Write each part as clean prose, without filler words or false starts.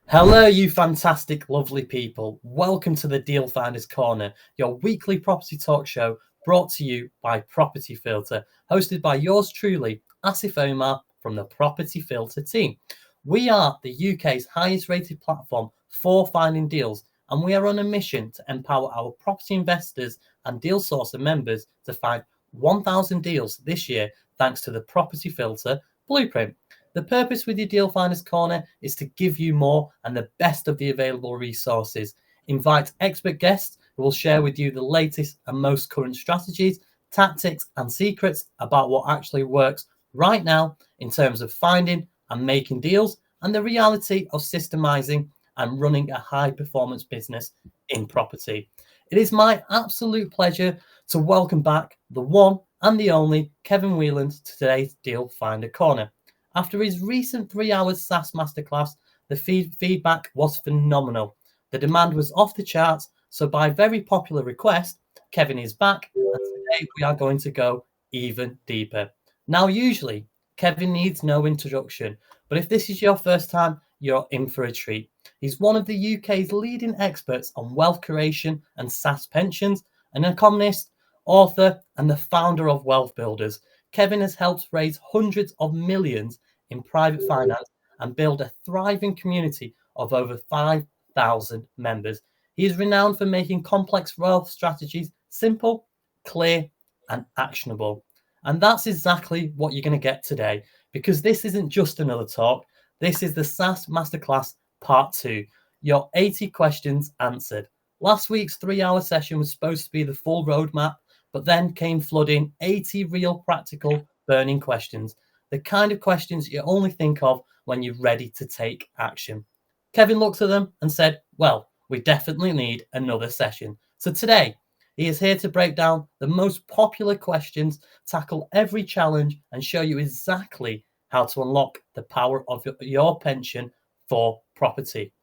Hello, you fantastic, lovely people. Welcome to the Deal Finders Corner, your weekly property talk show brought to you by Property Filter, hosted by yours truly, Asif Omar from the Property Filter team. We are the UK's highest rated platform for finding deals, and we are on a mission to empower our property investors and Deal Sourcer members to find 1,000 deals this year thanks to the Property Filter blueprint. The purpose with your Deal Finders Corner is to give you more and the best of the available resources. Invite expert guests who will share with you the latest and most current strategies, tactics, and secrets about what actually works right now in terms of finding and making deals and the reality of systemizing and running a high performance business in property. It is my absolute pleasure to welcome back the one and the only Kevin Whelan to today's Deal Finder Corner. After his recent 3 hour SSAS Masterclass, the feedback was phenomenal. The demand was off the charts, so by very popular request, Kevin is back, and today we are going to go even deeper. Now, usually, Kevin needs no introduction, but if this is your first time, you're in for a treat. He's one of the UK's leading experts on wealth creation and SSAS pensions, an economist, author, and the founder of Wealth Builders. Kevin has helped raise hundreds of millions in private finance and build a thriving community of over 5,000 members. He is renowned for making complex wealth strategies simple, clear, and actionable. And that's exactly what you're going to get today, because this isn't just another talk. This is the SSAS Masterclass Part 2, your 80 questions answered. Last week's 3 hour session was supposed to be the full roadmap, but then came flooding 80 real practical burning questions, the kind of questions you only think of when you're ready to take action. Kevin looked at them and said, well, we definitely need another session. So today, he is here to break down the most popular questions, tackle every challenge, and show you exactly how to unlock the power of your pension for property.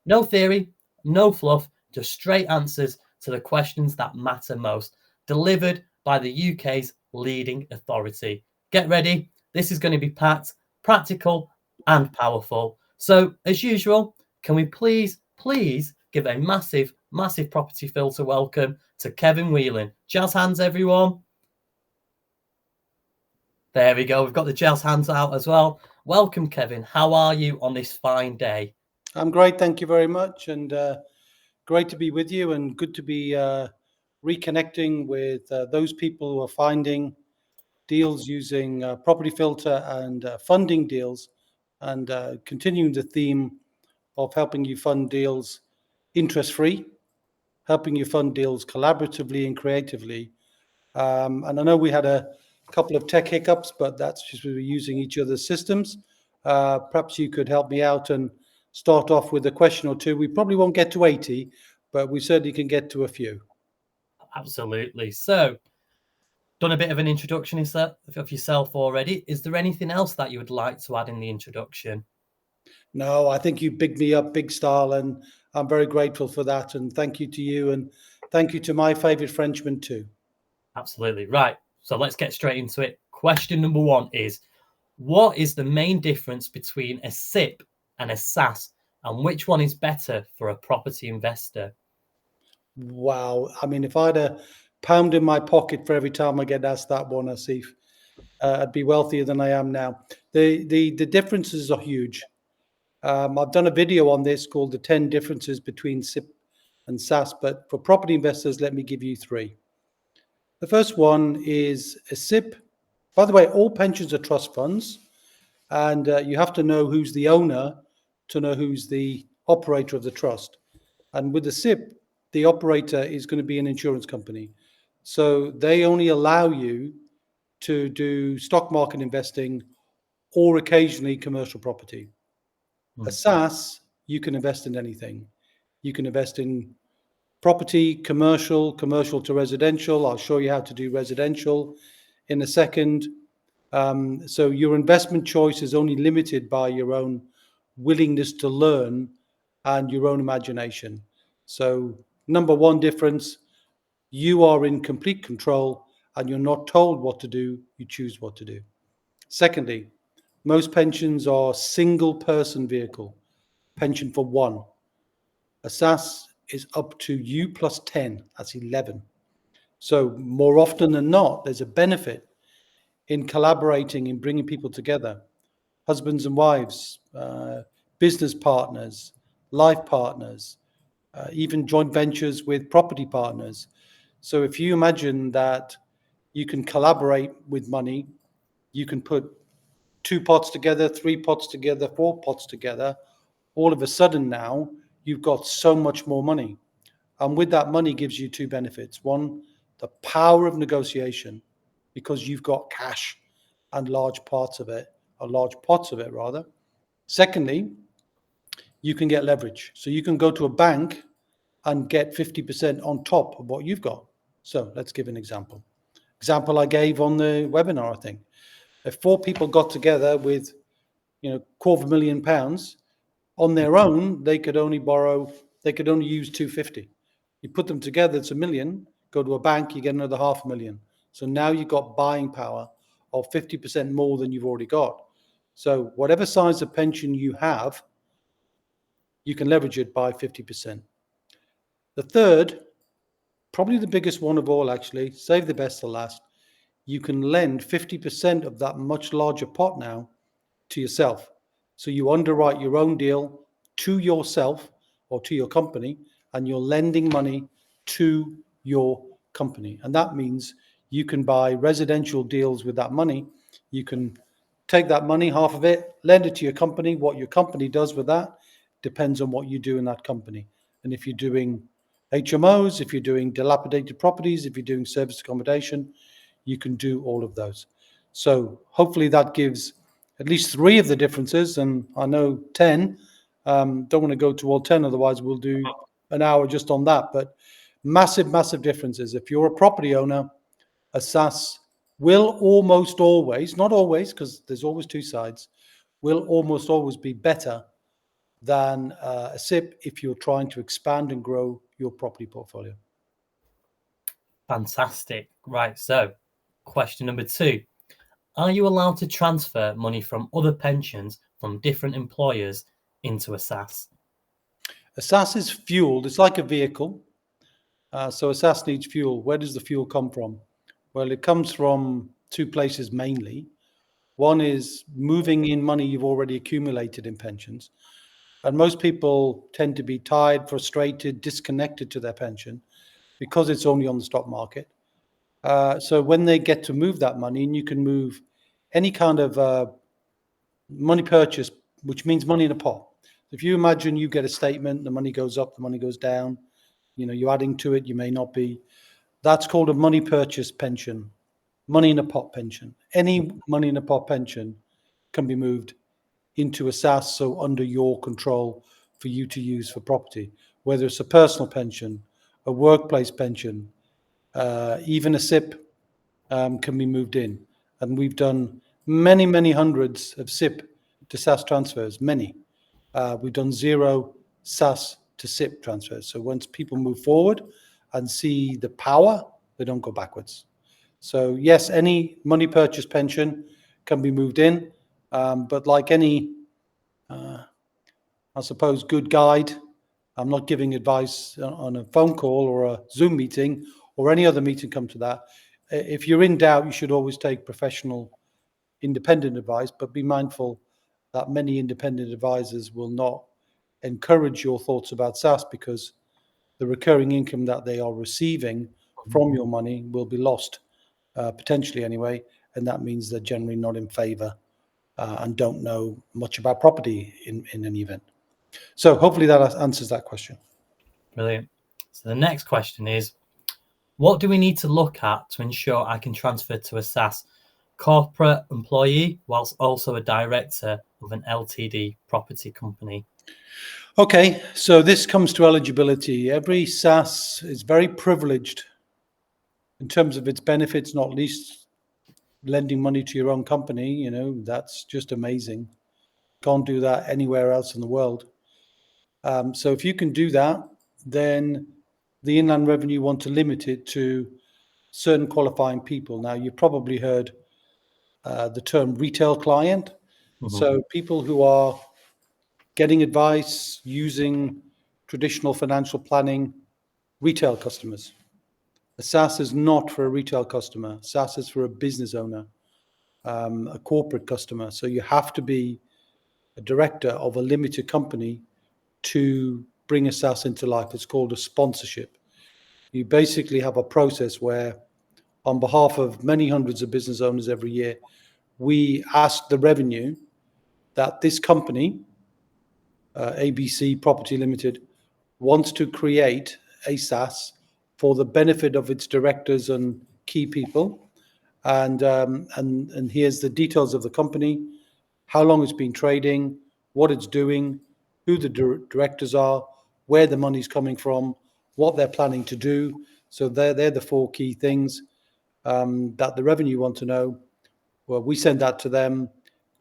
No theory, no fluff, just straight answers to the questions that matter most, delivered by the UK's leading authority. Get ready. This is going to be packed, practical, and powerful. So, as usual, can we please give a massive Property Filter welcome to Kevin Whelan. Jazz hands, everyone. There we go. We've got the jazz hands out as well. Welcome, Kevin. How are you on this fine day? I'm great. Thank you very much. And great to be with you, and good to be reconnecting with those people who are finding deals using Property Filter and funding deals, and continuing the theme of helping you fund deals interest-free, helping you fund deals collaboratively and creatively. And I know we had a couple of tech hiccups, but that's just we were using each other's systems. Perhaps you could help me out and start off with a question or two. We probably won't get to 80, but we certainly can get to a few. Absolutely. So, done a bit of an introduction of yourself already. Is there anything else that you would like to add in the introduction? No, I think you bigged me up big style, and I'm very grateful for that. And thank you to you, and thank you to my favorite Frenchman too. Absolutely. Right. So let's get straight into it. Question number one is, what is the main difference between a SIP and a SSAS, and which one is better for a property investor? Wow. I mean, if I had a pound in my pocket for every time I get asked that one, Asif, I'd be wealthier than I am now. The differences are huge. I've done a video on this called the 10 differences between SIP and SSAS, but for property investors, let me give you three. The first one is a SIP. By the way, all pensions are trust funds, and you have to know who's the owner to know who's the operator of the trust. And with the SIP, the operator is going to be an insurance company. So they only allow you to do stock market investing or occasionally commercial property. A SSAS, you can invest in anything. You can invest in property, commercial to residential. I'll show you how to do residential in a second. So your investment choice is only limited by your own willingness to learn and your own imagination. So number one difference, you are in complete control and you're not told what to do, you choose what to do. Secondly, most pensions are single person vehicle. pension for one. A SSAS is up to you plus 10, that's 11. So more often than not, there's a benefit in collaborating, in bringing people together, husbands and wives, business partners, life partners, even joint ventures with property partners. So if you imagine that you can collaborate with money, you can put 2 pots together, 3 pots together, 4 pots together, all of a sudden now you've got so much more money. And with that money gives you 2 benefits. One, the power of negotiation, because you've got cash and large parts of it, or large pots of it rather. Secondly, you can get leverage. So you can go to a bank and get 50% on top of what you've got. So let's give an example. Example I gave on the webinar, I think. If 4 people got together with, £250,000 on their own, they could only use 250. You put them together, it's $1 million. Go to a bank, you get another $500,000. So now you've got buying power of 50% more than you've already got. So whatever size of pension you have, you can leverage it by 50%. The third, probably the biggest one of all actually, save the best for last, you can lend 50% of that much larger pot now to yourself. So you underwrite your own deal to yourself or to your company, and you're lending money to your company. And that means you can buy residential deals with that money. You can take that money, half of it, lend it to your company. What your company does with that depends on what you do in that company. And if you're doing HMOs, if you're doing dilapidated properties, if you're doing service accommodation, you can do all of those. So hopefully that gives at least 3 of the differences, and I know 10. Don't want to go to all 10, otherwise we'll do an hour just on that. But massive, massive differences. If you're a property owner, a SSAS will almost always, not always, because there's always 2 sides, will almost always be better than a SIP if you're trying to expand and grow your property portfolio. Fantastic. Right. So, question number 2. Are you allowed to transfer money from other pensions from different employers into a SSAS? A SSAS is fueled. It's like a vehicle. So a SSAS needs fuel. Where does the fuel come from? Well, it comes from 2 places mainly. One is moving in money you've already accumulated in pensions. And most people tend to be tired, frustrated, disconnected to their pension because it's only on the stock market. So when they get to move that money, and you can move any kind of money purchase, which means money in a pot. If you imagine you get a statement, the money goes up, the money goes down, you're adding to it, you may not be. That's called a money purchase pension, money in a pot pension. Any money in a pot pension can be moved into a SSAS, so under your control for you to use for property, whether it's a personal pension, a workplace pension, even a SIP can be moved in. And we've done many, many hundreds of SIP to SSAS transfers, many. We've done 0 SSAS to SIP transfers. So once people move forward and see the power, they don't go backwards. So yes, any money purchase pension can be moved in, but like any, I suppose, good guide, I'm not giving advice on a phone call or a Zoom meeting or any other meeting come to that. If you're in doubt, you should always take professional independent advice, but be mindful that many independent advisors will not encourage your thoughts about SSAS because the recurring income that they are receiving from your money will be lost, potentially anyway, and that means they're generally not in favor and don't know much about property in any event. So hopefully that answers that question. Brilliant. So the next question is, what do we need to look at to ensure I can transfer to a SSAS corporate employee whilst also a director of an LTD property company? Okay, so this comes to eligibility. Every SSAS is very privileged in terms of its benefits, not least lending money to your own company. That's just amazing. Can't do that anywhere else in the world. So if you can do that, then the Inland Revenue want to limit it to certain qualifying people. Now, you've probably heard the term retail client. Mm-hmm. So people who are getting advice, using traditional financial planning, retail customers. A SaaS is not for a retail customer. SaaS is for a business owner, a corporate customer. So you have to be a director of a limited company to bring a SaaS into life. It's called a sponsorship. You basically have a process where, on behalf of many hundreds of business owners every year, we ask the revenue that this company, ABC Property Limited, wants to create a SaaS for the benefit of its directors and key people. And here's the details of the company, how long it's been trading, what it's doing, who the directors are, where the money's coming from, what they're planning to do. So they're the four key things that the revenue want to know. Well, we send that to them,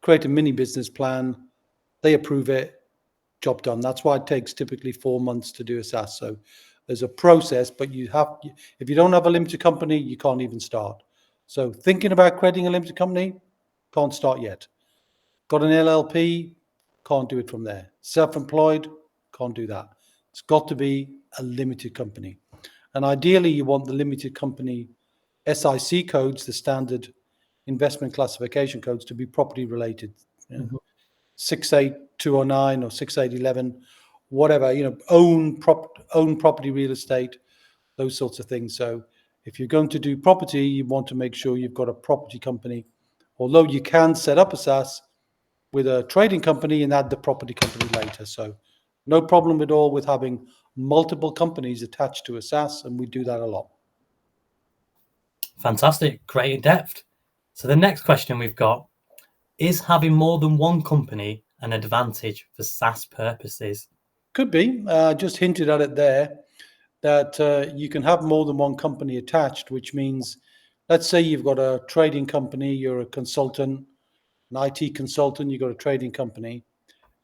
create a mini business plan, they approve it, job done. That's why it takes typically 4 months to do a SaaS. So there's a process, but if you don't have a limited company, you can't even start. So thinking about creating a limited company, can't start yet. Got an LLP, can't do it from there. Self-employed, can't do that. It's got to be a limited company. And ideally, you want the limited company SIC codes, the standard investment classification codes, to be property related. 68209 or 6811, whatever, own property, real estate, those sorts of things. So if you're going to do property, you want to make sure you've got a property company, although you can set up a SaaS with a trading company and add the property company later. So no problem at all with having multiple companies attached to a SaaS, and we do that a lot. Fantastic, great in depth. So the next question we've got, is having more than one company an advantage for SaaS purposes? Could be. Just hinted at it there, that you can have more than one company attached, which means, let's say you've got a trading company, you're a consultant, an IT consultant, you've got a trading company.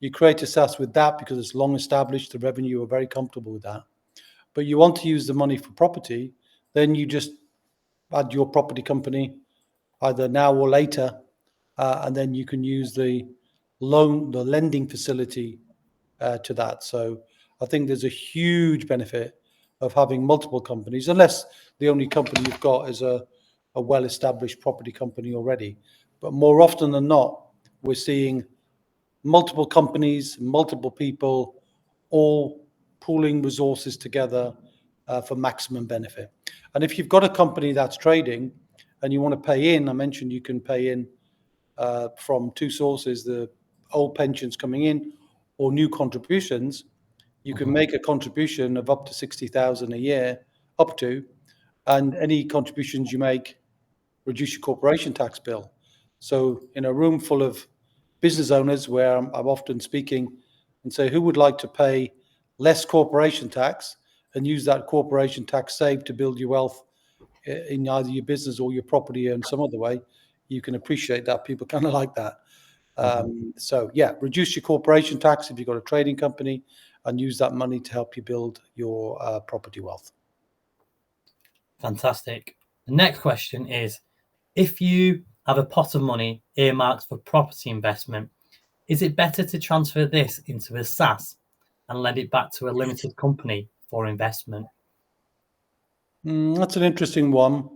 You create a SaaS with that because it's long established, the revenue, are very comfortable with that. But you want to use the money for property, then you just add your property company either now or later, and then you can use the lending facility to that. So I think there's a huge benefit of having multiple companies, unless the only company you've got is a well-established property company already. But more often than not, we're seeing multiple companies, multiple people, all pooling resources together for maximum benefit. And if you've got a company that's trading and you want to pay in, I mentioned you can pay in from two sources, the old pensions coming in or new contributions. You can make a contribution of up to 60,000 a year, and any contributions you make reduce your corporation tax bill. So in a room full of business owners where I'm often speaking and say, who would like to pay less corporation tax and use that corporation tax saved to build your wealth in either your business or your property in some other way? You can appreciate that. People kind of like that. So yeah, reduce your corporation tax if you've got a trading company and use that money to help you build your property wealth. Fantastic. The next question is, if you have a pot of money earmarked for property investment, is it better to transfer this into a SaaS and lend it back to a limited company for investment? That's an interesting one.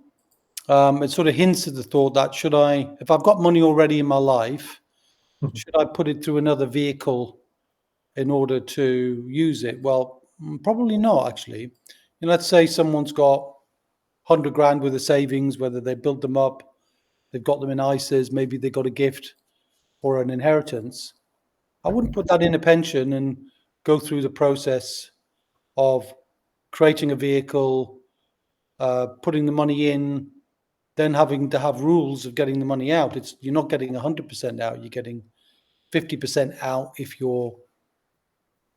It sort of hints at the thought that if I've got money already in my life, should I put it through another vehicle in order to use it? Well, probably not, actually. Let's say someone's got 100 grand worth of savings, whether they built them up, they've got them in ISAs, maybe they got a gift or an inheritance. I wouldn't put that in a pension and go through the process of creating a vehicle, putting the money in, then having to have rules of getting the money out. You're not getting 100% out, you're getting 50% out if you're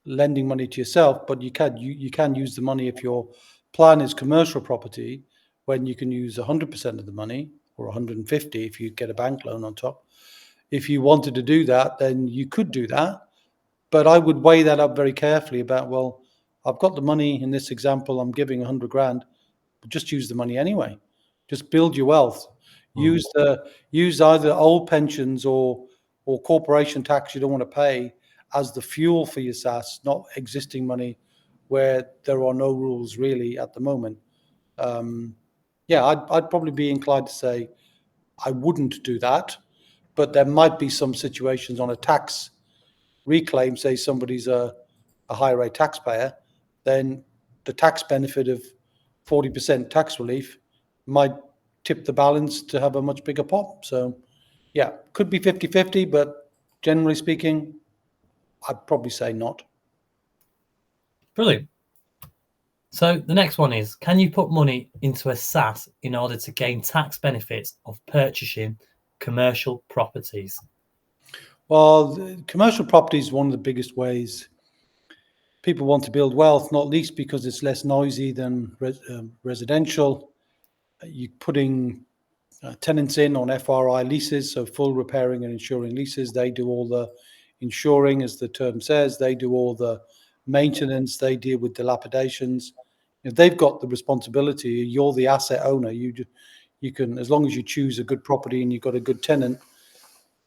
lending money to yourself, but you can use the money if your plan is commercial property, when you can use 100% of the money, or 150 if you get a bank loan on top. If you wanted to do that, then you could do that, but I would weigh that up very carefully about, well, I've got the money in this example, I'm giving 100 grand, but just use the money anyway. Just build your wealth. Use either old pensions or corporation tax you don't want to pay as the fuel for your SaaS, not existing money where there are no rules really at the moment. I'd probably be inclined to say I wouldn't do that, but there might be some situations on a tax reclaim, say somebody's a high rate taxpayer, then the tax benefit of 40% tax relief might tip the balance to have a much bigger pot. So, yeah, could be 50-50, but generally speaking, I'd probably say not. Brilliant. So the next one is, can you put money into a SaaS in order to gain tax benefits of purchasing commercial properties? Well, commercial property is one of the biggest ways people want to build wealth, not least because it's less noisy than residential. You're putting tenants in on FRI leases, so full repairing and insuring leases. They do all the insuring, as the term says. They do all the maintenance. They deal with dilapidations. If they've got the responsibility, you're the asset owner. You can, as long as you choose a good property and you've got a good tenant,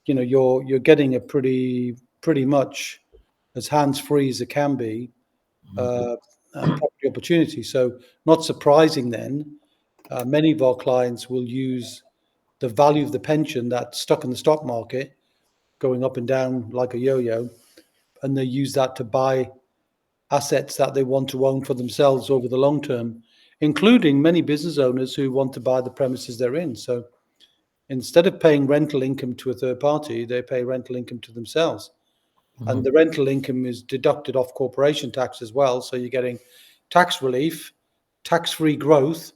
you're getting a pretty much as hands-free as it can be property opportunity. So not surprising then, many of our clients will use the value of the pension that's stuck in the stock market, going up and down like a yo-yo, and they use that to buy assets that they want to own for themselves over the long term, including many business owners who want to buy the premises they're in. So instead of paying rental income to a third party, they pay rental income to themselves. And the rental income is deducted off corporation tax as well. So you're getting tax relief, tax-free growth,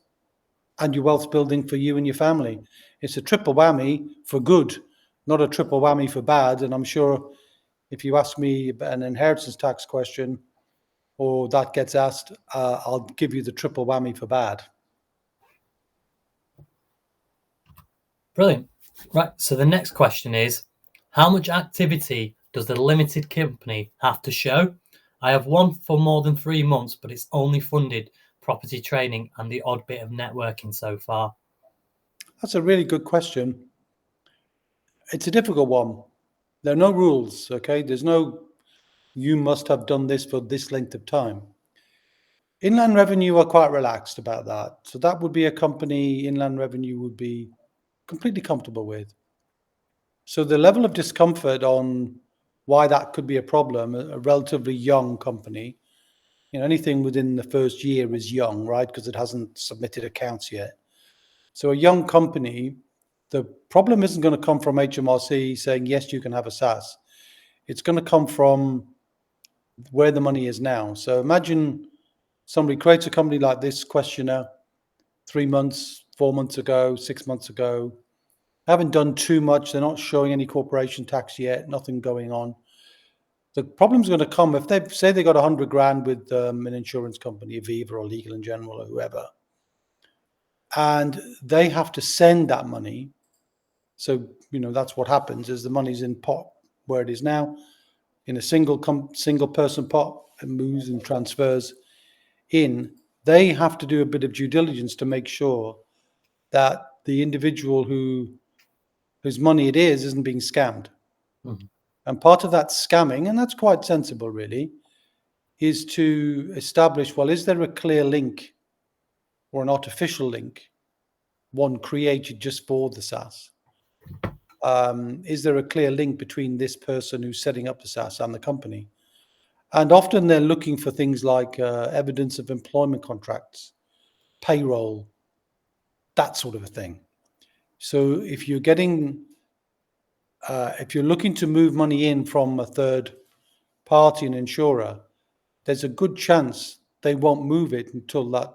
and your wealth building for you and your family. It's a triple whammy for good, not a triple whammy for bad. And I'm sure if you ask me an inheritance tax question or that gets asked, I'll give you the triple whammy for bad. Brilliant. Right. So the next question is, how much activity does the limited company have to show? I have one for more than 3 months, but it's only funded property training and the odd bit of networking so far. That's a really good question. It's a difficult one. There are no rules, okay? There's no, you must have done this for this length of time. Inland Revenue are quite relaxed about that. So that would be a company Inland Revenue would be completely comfortable with. So the level of discomfort on why that could be a problem, a relatively young company, anything within the first year is young, right? Because it hasn't submitted accounts yet. So a young company, the problem isn't going to come from HMRC saying, yes, you can have a SaaS. It's going to come from where the money is now. So imagine somebody creates a company like this questionnaire 3 months, 4 months ago, 6 months ago, haven't done too much. They're not showing any corporation tax yet, nothing going on. The problem's going to come if they say they got 100 grand with an insurance company, Aviva or Legal in General or whoever, and they have to send that money. So, that's what happens is the money's in pot where it is now in a single person pot and moves and transfers in. They have to do a bit of due diligence to make sure that the individual whose money it is isn't being scammed. Mm-hmm. And part of that scamming, and that's quite sensible really, is to establish, well, is there a clear link or an artificial link, one created just for the SaaS? Is there a clear link between this person who's setting up the SaaS and the company? And often they're looking for things like evidence of employment contracts, payroll, that sort of a thing. So if you're looking to move money in from a third party, an insurer, there's a good chance they won't move it until that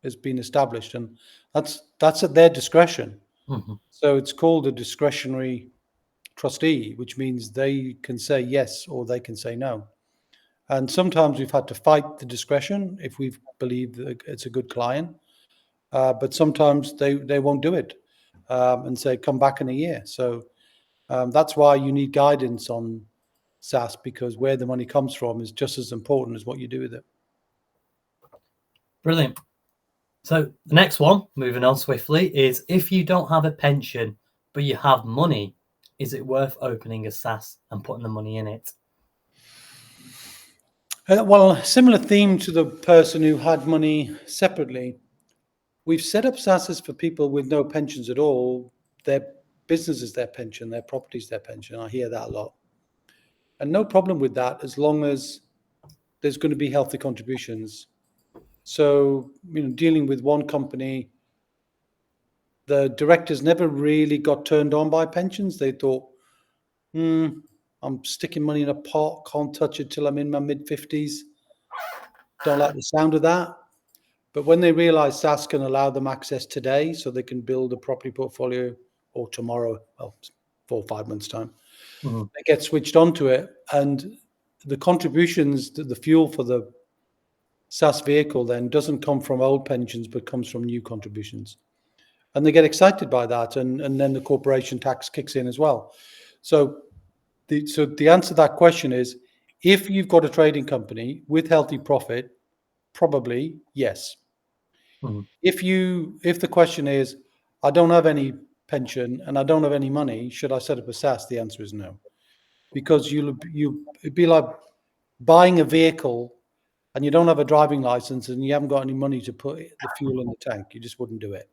has been established, and that's at their discretion. Mm-hmm. So it's called a discretionary trustee, which means they can say yes or they can say no. And sometimes we've had to fight the discretion if we believe that it's a good client, but sometimes they won't do it and say come back in a year. So that's why you need guidance on SaaS, because where the money comes from is just as important as what you do with it. Brilliant. So the next one, moving on swiftly, is if you don't have a pension, but you have money, is it worth opening a SaaS and putting the money in it? Well, similar theme to the person who had money separately. We've set up SSAS for people with no pensions at all. Their business is their pension, their property is their pension. I hear that a lot. And no problem with that as long as there's going to be healthy contributions. So, dealing with one company, the directors never really got turned on by pensions. They thought, I'm sticking money in a pot, can't touch it till I'm in my mid-50s. Don't like the sound of that. But when they realize SSAS can allow them access today so they can build a property portfolio, or tomorrow, well, 4 or 5 months' time, they get switched onto it. And the contributions, the fuel for the SSAS vehicle then doesn't come from old pensions, but comes from new contributions. And they get excited by that. And then the corporation tax kicks in as well. So the answer to that question is, if you've got a trading company with healthy profit, probably yes. If the question is, I don't have any pension and I don't have any money, should I set up a SSAS? The answer is no, because it'd be like buying a vehicle and you don't have a driving license and you haven't got any money to put the fuel in the tank. You just wouldn't do it.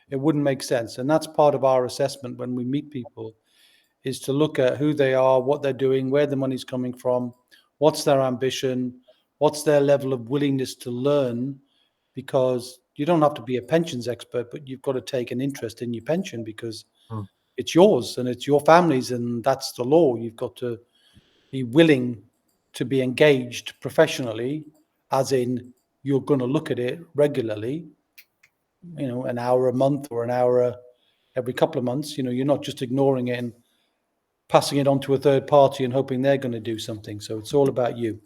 It wouldn't make sense. And that's part of our assessment when we meet people, is to look at who they are, what they're doing, where the money's coming from, what's their ambition, what's their level of willingness to learn, because you don't have to be a pensions expert, but you've got to take an interest in your pension because it's yours and it's your family's, and that's the law. You've got to be willing to be engaged professionally, as in you're going to look at it regularly, an hour a month or an hour every couple of months. You're not just ignoring it and passing it on to a third party and hoping they're going to do something. So it's all about you.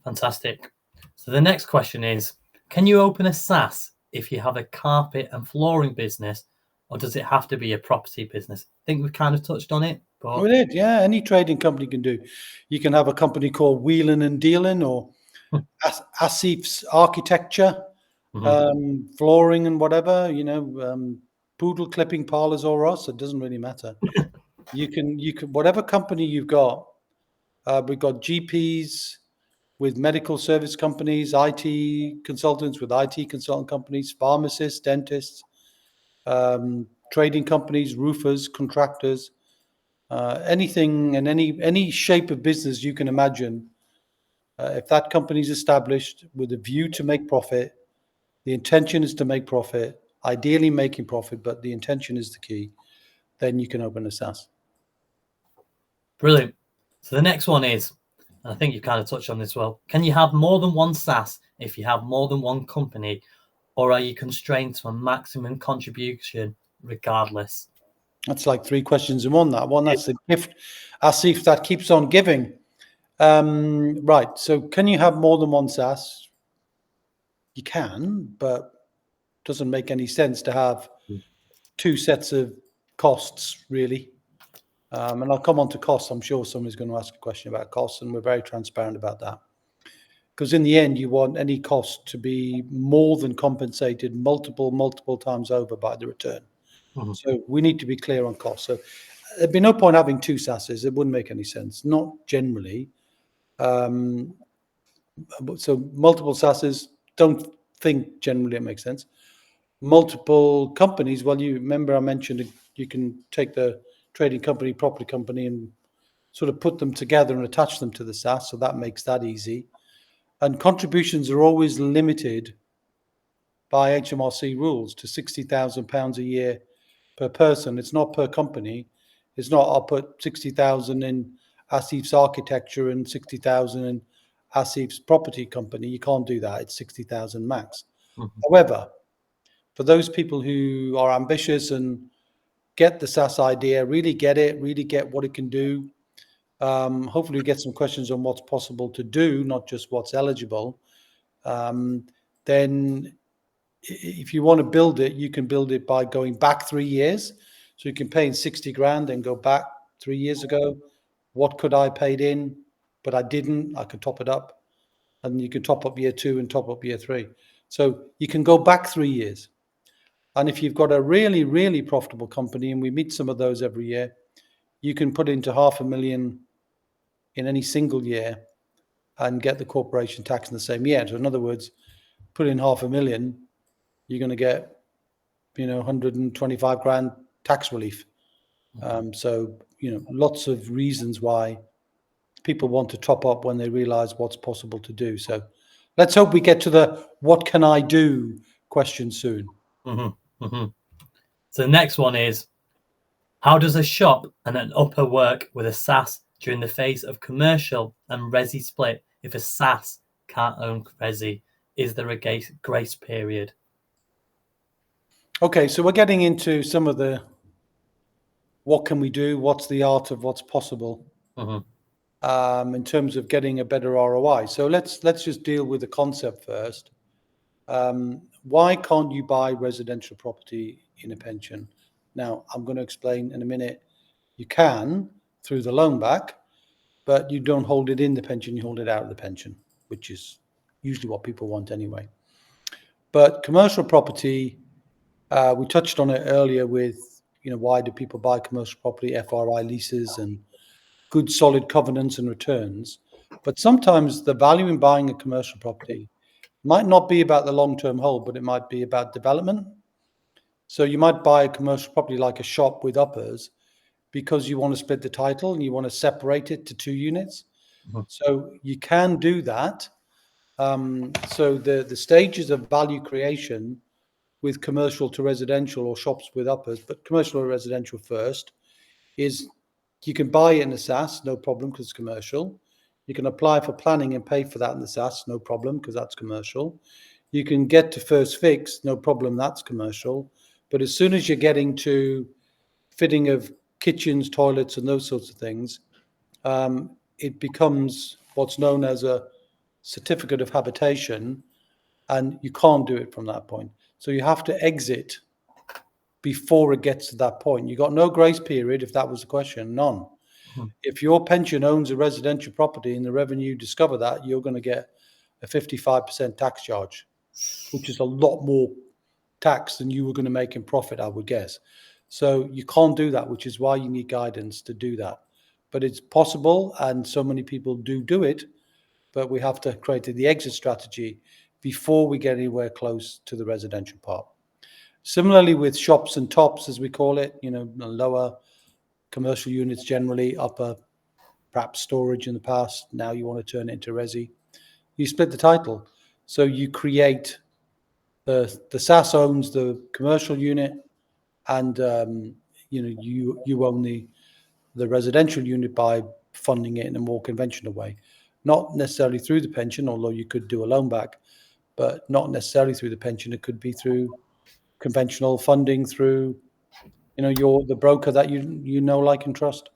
Fantastic. So the next question is, can you open a SSAS if you have a carpet and flooring business, or does it have to be a property business? I think we've kind of touched on it. But we did, yeah. Any trading company can do. You can have a company called Whelan and Dealing, or Asif's Architecture, flooring and whatever, poodle clipping parlors or us. It doesn't really matter. You can whatever company you've got. We've got GPs with medical service companies, IT consultants with IT consultant companies, pharmacists, dentists, trading companies, roofers, contractors, anything and any shape of business you can imagine. If that company is established with a view to make profit, the intention is to make profit, ideally making profit, but the intention is the key, then you can open a SSAS. Brilliant. So the next one is, and I think you've kind of touched on this well, can you have more than one SSAS if you have more than one company, or are you constrained to a maximum contribution regardless? That's like 3 questions in one. That's the gift, Asif, that keeps on giving. Right. So can you have more than one SSAS? You can, but it doesn't make any sense to have 2 sets of costs, really. And I'll come on to costs. I'm sure somebody's going to ask a question about costs, and we're very transparent about that. Because in the end, you want any cost to be more than compensated multiple times over by the return. So we need to be clear on costs. So there'd be no point having 2 SSASs. It wouldn't make any sense, not generally. So multiple SSASs, don't think generally it makes sense. Multiple companies, well, you remember I mentioned you can take the trading company, property company, and sort of put them together and attach them to the SSAS. So that makes that easy. And contributions are always limited by HMRC rules to £60,000 a year per person. It's not per company. It's not, I'll put 60,000 in Asif's Architecture and 60,000 in Asif's property company. You can't do that. It's 60,000 max. However, for those people who are ambitious and get the SSAS idea, really get it, really get what it can do, hopefully we get some questions on what's possible to do, not just what's eligible, then if you want to build it, you can build it by going back 3 years. So you can pay in 60 grand and go back 3 years ago. What could I paid in, but I didn't? I could top it up. And you can top up year 2 and top up year 3. So you can go back 3 years. And if you've got a really, really profitable company, and we meet some of those every year, you can put into 500,000 in any single year and get the corporation tax in the same year. So in other words, put in $500,000, you're going to get, 125 grand tax relief. So, lots of reasons why people want to top up when they realize what's possible to do. So let's hope we get to the what can I do question soon. So the next one is, how does a shop and an upper work with a SSAS during the phase of commercial and resi split if a SSAS can't own resi? Is there a grace period? Okay, so we're getting into some of the what can we do, what's the art of what's possible in terms of getting a better ROI. So let's just deal with the concept first. Why can't you buy residential property in a pension? Now, I'm going to explain in a minute. You can through the loan back, but you don't hold it in the pension, you hold it out of the pension, which is usually what people want anyway. But commercial property, we touched on it earlier with, why do people buy commercial property, FRI leases and good solid covenants and returns. But sometimes the value in buying a commercial property might not be about the long-term hold, but it might be about development. So you might buy a commercial property like a shop with uppers because you want to split the title and you want to separate it to 2 units. So you can do that. So the stages of value creation with commercial to residential or shops with uppers, but commercial or residential first, is you can buy it in the SSAS, no problem, because it's commercial. You can apply for planning and pay for that in the SSAS, no problem, because that's commercial. You can get to first fix, no problem, that's commercial. But as soon as you're getting to fitting of kitchens, toilets, and those sorts of things, it becomes what's known as a certificate of habitation, and you can't do it from that point. So you have to exit before it gets to that point. You got no grace period, if that was the question, none. If your pension owns a residential property and the revenue discover that, you're going to get a 55% tax charge, which is a lot more tax than you were going to make in profit, I would guess. So you can't do that, which is why you need guidance to do that. But it's possible, and so many people do it, but we have to create the exit strategy before we get anywhere close to the residential part. Similarly with shops and tops, as we call it, lower commercial units generally, upper perhaps storage in the past, now you want to turn it into resi. You split the title. So you create the SSAS owns the commercial unit, and you own the residential unit by funding it in a more conventional way. Not necessarily through the pension, although you could do a loan back, but not necessarily through the pension. It could be through conventional funding through, the broker that you know, like, and trust.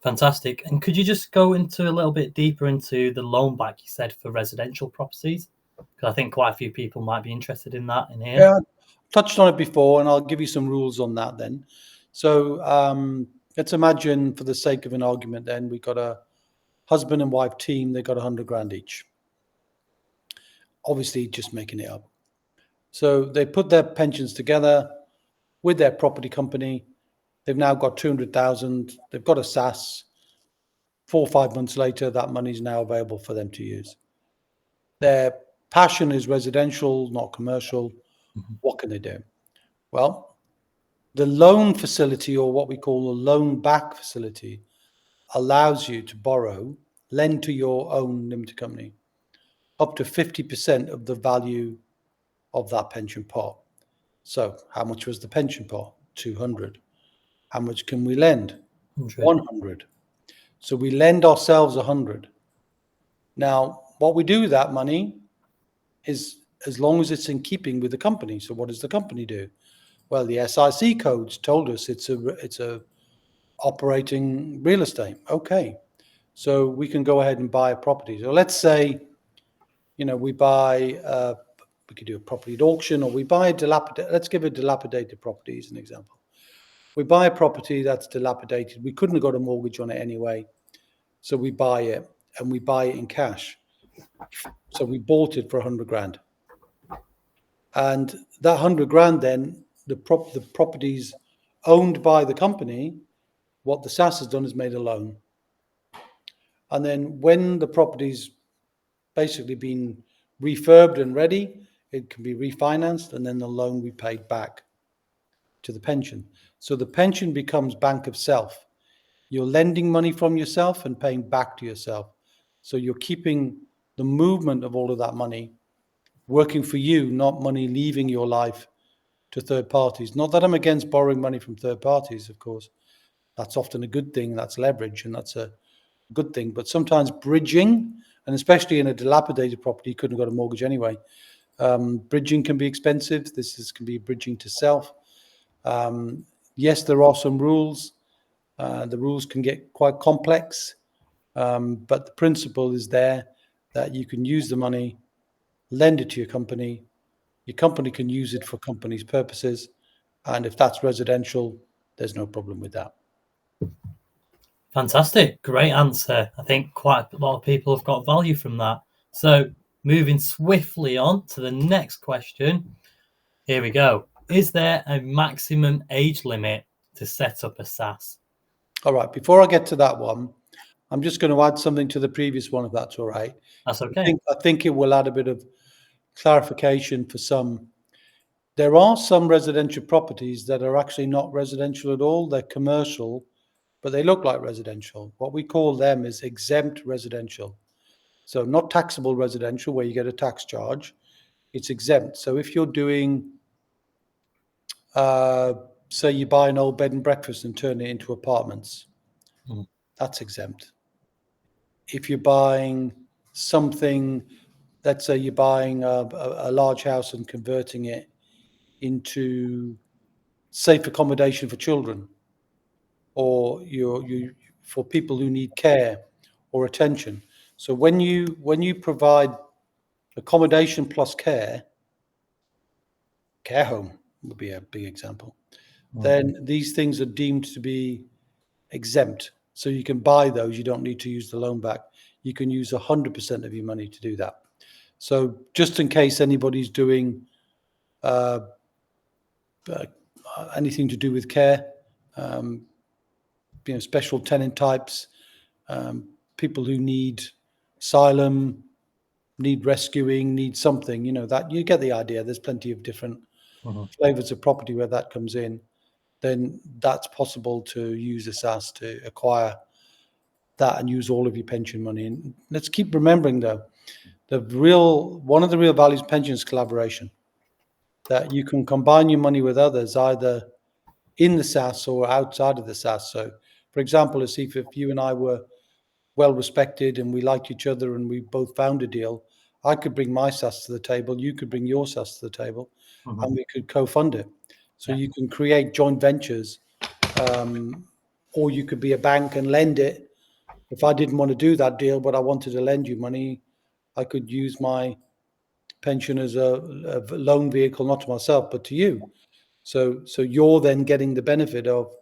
Fantastic. And could you just go into a little bit deeper into the loan back you said for residential properties? Because I think quite a few people might be interested in that in here. Yeah, touched on it before, and I'll give you some rules on that then. So let's imagine, for the sake of an argument, then we got a husband and wife team. They got 100 grand each. Obviously, just making it up. So they put their pensions together with their property company. They've now got 200,000. They've got a SSAS. 4 or 5 months later, that money is now available for them to use. Their passion is residential, not commercial. What can they do? Well, the loan facility, or what we call a loan back facility, allows you to lend to your own limited company, up to 50% of the value of that pension pot. So how much was the pension pot? 200. How much can we lend? 100. So we lend ourselves 100. Now, what we do with that money is, as long as it's in keeping with the company. So what does the company do? Well, the SIC codes told us it's a operating real estate. Okay, so we can go ahead and buy a property. So let's say, we buy, we could do a property at auction, or we buy a dilapidated. Let's give a dilapidated property as an example. We buy a property that's dilapidated. We couldn't have got a mortgage on it anyway, so we buy it, and we buy it in cash. So we bought it for 100 grand, and that 100 grand, then the property's owned by the company. What the SSAS has done is made a loan. And then when the property's basically been refurbed and ready, it can be refinanced, and then the loan be paid back to the pension. So the pension becomes bank of self. You're lending money from yourself and paying back to yourself. So you're keeping the movement of all of that money working for you, not money leaving your life to third parties. Not that I'm against borrowing money from third parties, of course. That's often a good thing. That's leverage, and that's a good thing. But sometimes bridging, and especially in a dilapidated property, you couldn't have got a mortgage anyway. Bridging can be expensive. Can be bridging to self. Yes, there are some rules. The rules can get quite complex, but the principle is there that you can use the money, lend it to your company. Your company can use it for company's purposes. And if that's residential, there's no problem with that. Fantastic. Great answer. I think quite a lot of people have got value from that. So moving swiftly on to the next question. Here we go. Is there a maximum age limit to set up a SSAS? All right. Before I get to that one, I'm just going to add something to the previous one, if that's all right. That's okay. I think it will add a bit of clarification for some. There are some residential properties that are actually not residential at all. They're commercial, but they look like residential. What we call them is exempt residential. So not taxable residential where you get a tax charge. It's exempt. So if you're doing, say you buy an old bed and breakfast and turn it into apartments, that's exempt. If you're buying something, let's say you're buying a large house and converting it into safe accommodation for children, or you for people who need care or attention. So when you provide accommodation plus care home would be a big example, then these things are deemed to be exempt. So you can buy those. You don't need to use the loan back. You can use 100% of your money to do that. So just in case anybody's doing anything to do with care, special tenant types, people who need asylum, need rescuing, need something, that you get the idea. There's plenty of different flavors of property where that comes in. Then that's possible to use a SSAS to acquire that and use all of your pension money. And let's keep remembering, though, one of the real values of pension is collaboration. That you can combine your money with others, either in the SSAS or outside of the SSAS. So, for example, if you and I were well respected and we liked each other and we both found a deal, I could bring my SSAS to the table, you could bring your SSAS to the table, and we could co-fund it. So you can create joint ventures, or you could be a bank and lend it. If I didn't want to do that deal, but I wanted to lend you money, I could use my pension as a loan vehicle, not to myself, but to you. So you're then getting the benefit of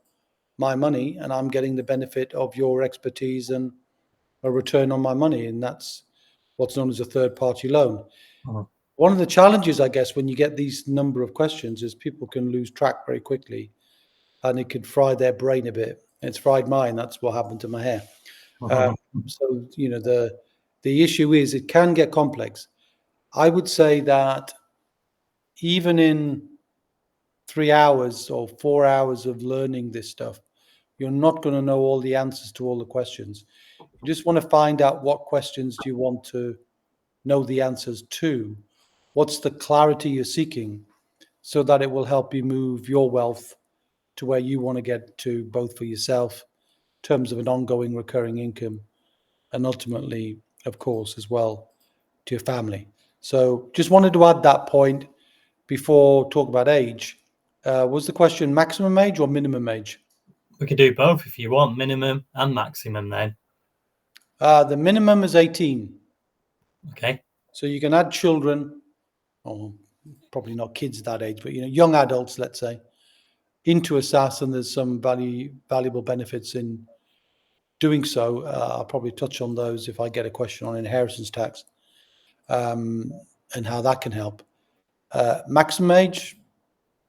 my money, and I'm getting the benefit of your expertise and a return on my money. And that's what's known as a third-party loan. One of the challenges, I guess, when you get these number of questions is people can lose track very quickly, and it could fry their brain a bit. It's fried mine. That's what happened to my hair. So, the issue is it can get complex. I would say that even in 3 hours or 4 hours of learning this stuff, you're not going to know all the answers to all the questions. You just want to find out what questions do you want to know the answers to. What's the clarity you're seeking so that it will help you move your wealth to where you want to get to, both for yourself in terms of an ongoing recurring income and ultimately, of course, as well to your family. So just wanted to add that point before talk about age. Was the question maximum age or minimum age? We could do both if you want, minimum and maximum then. The minimum is 18. Okay. So you can add children, or probably not kids that age, but young adults, let's say, into a SSAS, and there's some valuable benefits in doing so. I'll probably touch on those if I get a question on inheritance tax, and how that can help. Maximum age,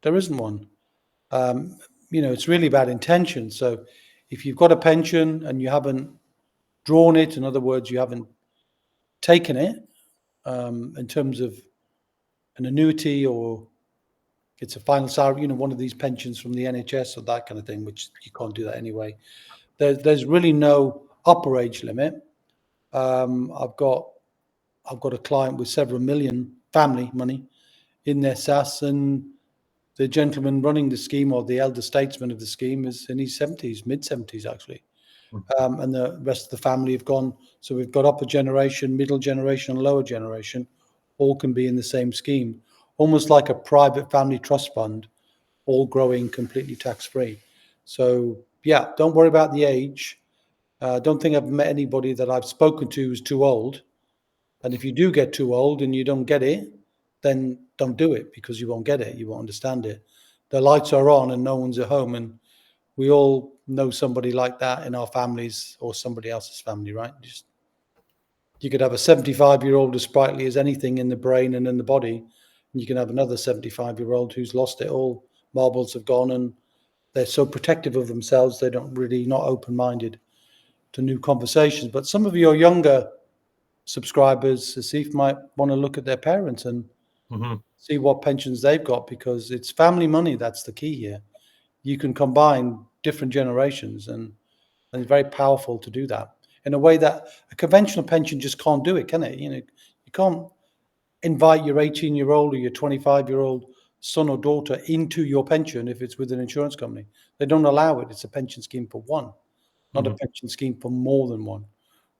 there isn't one. It's really about intention. So if you've got a pension and you haven't drawn it. In other words, you haven't taken it in terms of an annuity, or it's a final salary, one of these pensions from the NHS or that kind of thing, which you can't do that anyway. There's really no upper age limit. I've got a client with several million family money in their SSAS, and the gentleman running the scheme, or the elder statesman of the scheme, is in his 70s, mid-70s actually. And the rest of the family have gone. So we've got upper generation, middle generation, and lower generation, all can be in the same scheme, almost like a private family trust fund, all growing completely tax-free. So yeah, don't worry about the age. Don't think I've met anybody that I've spoken to who's too old. And if you do get too old and you don't get it, then don't do it, because you won't get it. You won't understand it. The lights are on and no one's at home. And we all know somebody like that in our families or somebody else's family, right? You could have a 75-year-old as sprightly as anything in the brain and in the body, and you can have another 75-year-old who's lost it all. Marbles have gone, and they're so protective of themselves, they don't really, not open-minded to new conversations. But some of your younger subscribers, Asif, might want to look at their parents and see what pensions they've got, because it's family money that's the key here. You can combine different generations, and it's very powerful to do that in a way that a conventional pension just can't do it, can it? You can't invite your 18-year-old or your 25-year-old son or daughter into your pension if it's with an insurance company. They don't allow it. It's a pension scheme for one, not a pension scheme for more than one.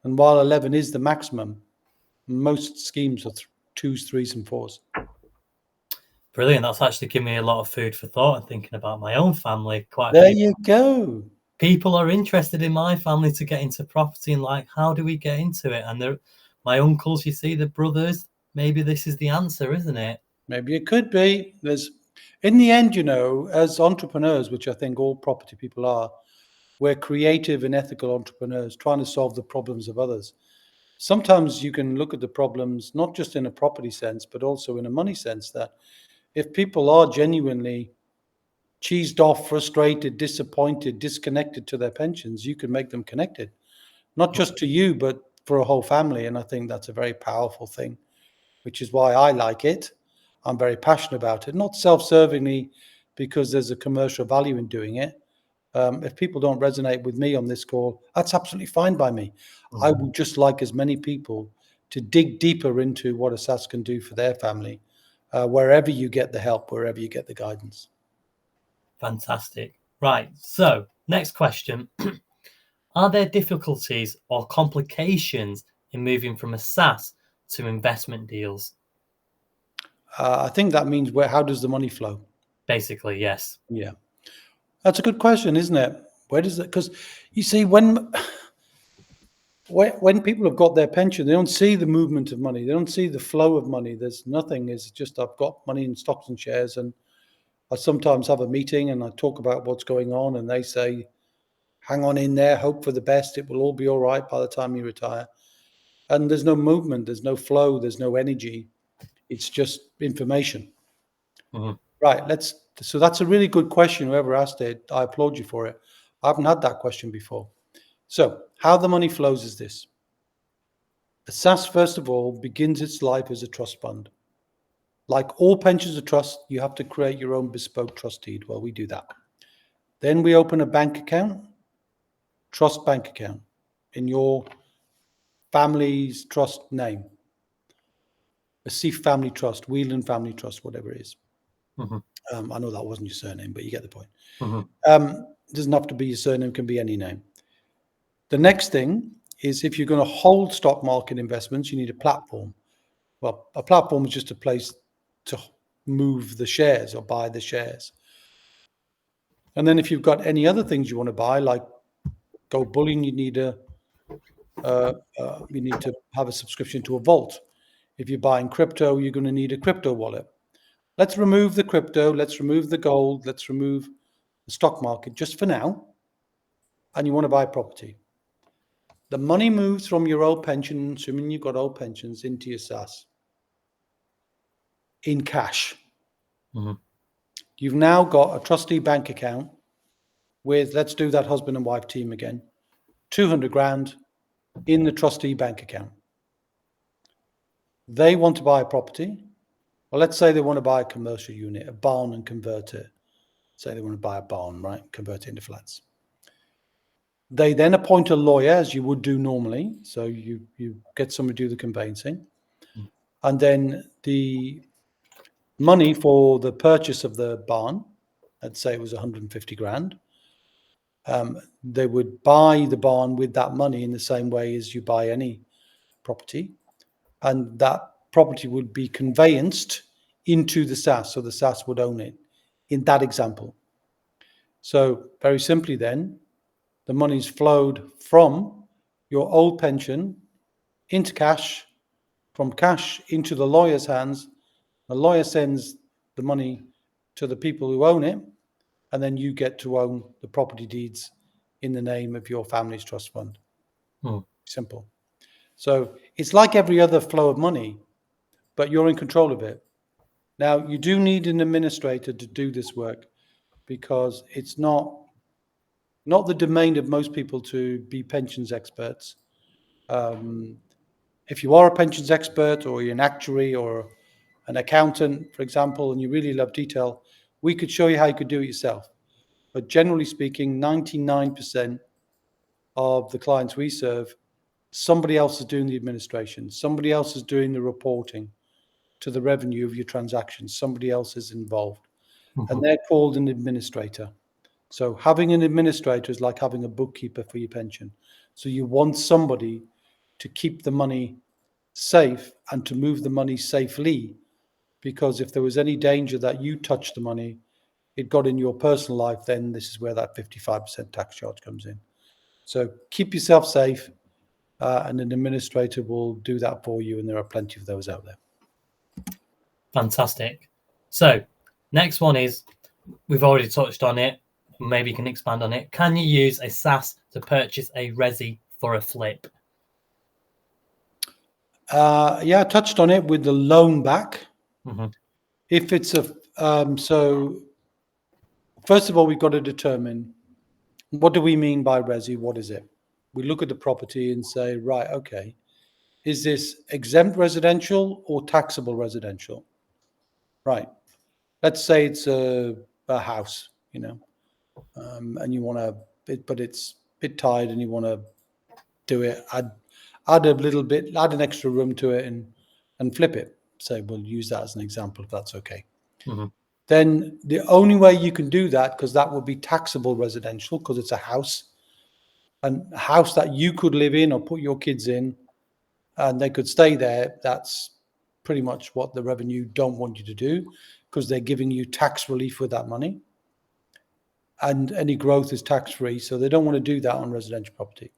And while 11 is the maximum, most schemes are 2s, 3s, and 4s. Brilliant. That's actually given me a lot of food for thought and thinking about my own family. There you go. People are interested in my family to get into property, and like, how do we get into it? And my uncles, you see, the brothers, maybe this is the answer, isn't it? Maybe it could be. In the end, as entrepreneurs, which I think all property people are, we're creative and ethical entrepreneurs trying to solve the problems of others. Sometimes you can look at the problems not just in a property sense, but also in a money sense, that if people are genuinely cheesed off, frustrated, disappointed, disconnected to their pensions, you can make them connected, not just to you, but for a whole family. And I think that's a very powerful thing, which is why I like it. I'm very passionate about it, not self-servingly because there's a commercial value in doing it. If people don't resonate with me on this call, that's absolutely fine by me. I would just like as many people to dig deeper into what a SSAS can do for their family, wherever you get the help, wherever you get the guidance. Fantastic. Right. So, next question. Are there difficulties or complications in moving from a SSAS to investment deals? I think that means how does the money flow? Basically, yes. Yeah. That's a good question, isn't it? Where does it? Because you see, when people have got their pension, they don't see the movement of money. They don't see the flow of money. There's nothing. It's just, I've got money in stocks and shares, and I sometimes have a meeting and I talk about what's going on, and they say, hang on in there, hope for the best. It will all be all right by the time you retire. And there's no movement, there's no flow, there's no energy. It's just information. Right. So that's a really good question. Whoever asked it, I applaud you for it. I haven't had that question before. So how the money flows is this. A SSAS, first of all, begins its life as a trust fund. Like all pensions of trust, you have to create your own bespoke trust deed. Well, we do that. Then we open a bank account, trust bank account, in your family's trust name. A Asif Family Trust, Whelan Family Trust, whatever it is. I know that wasn't your surname, but you get the point. It doesn't have to be your surname, it can be any name. The next thing is, if you're going to hold stock market investments, you need a platform. Well, a platform is just a place to move the shares or buy the shares. And then if you've got any other things you want to buy, like gold bullion, you need to have a subscription to a vault. If you're buying crypto, you're going to need a crypto wallet. Let's remove the crypto, let's remove the gold, let's remove the stock market just for now. And you want to buy property. The money moves from your old pension, assuming you've got old pensions, into your SSAS in cash. You've now got a trustee bank account with, let's do that husband and wife team again, 200 grand. in the trustee bank account. They want to buy a property. Well, let's say they want to buy a commercial unit, a barn, and convert it. Say they want to buy a barn, right? Convert it into flats. They then appoint a lawyer, as you would do normally. So you get somebody to do the conveyancing. And then the money for the purchase of the barn, let's say it was 150 grand, they would buy the barn with that money in the same way as you buy any property. And that property would be conveyanced into the SSAS, so the SSAS would own it in that example. So very simply then, the money's flowed from your old pension into cash, from cash into the lawyer's hands. The lawyer sends the money to the people who own it, and then you get to own the property deeds in the name of your family's trust fund. Simple. So it's like every other flow of money, but you're in control of it. Now, you do need an administrator to do this work because it's not the domain of most people to be pensions experts. If you are a pensions expert or you're an actuary or an accountant, for example, and you really love detail, we could show you how you could do it yourself. But generally speaking, 99% of the clients we serve, somebody else is doing the administration. Somebody else is doing the reporting to the revenue of your transactions. Somebody else is involved. And they're called an administrator. So having an administrator is like having a bookkeeper for your pension. So you want somebody to keep the money safe and to move the money safely, because if there was any danger that you touched the money, it got in your personal life, then this is where that 55% tax charge comes in. So keep yourself safe, and an administrator will do that for you, and there are plenty of those out there. Fantastic. So next one is, we've already touched on it, maybe you can expand on it. Can you use a SSAS to purchase a resi for a flip? Yeah, I touched on it with the loan back. If it's so first of all, we've got to determine, what do we mean by resi? What is it? We look at the property and say, right, okay, is this exempt residential or taxable residential? Right. Let's say it's a house, and you want to, but it's a bit tired and you want to do it, add a little bit, add an extra room to it and flip it. So we'll use that as an example, if that's okay. Then the only way you can do that, because that would be taxable residential, because it's a house, and a house that you could live in or put your kids in, and they could stay there. That's pretty much what the revenue don't want you to do, because they're giving you tax relief with that money. And any growth is tax-free, so they don't want to do that on residential property.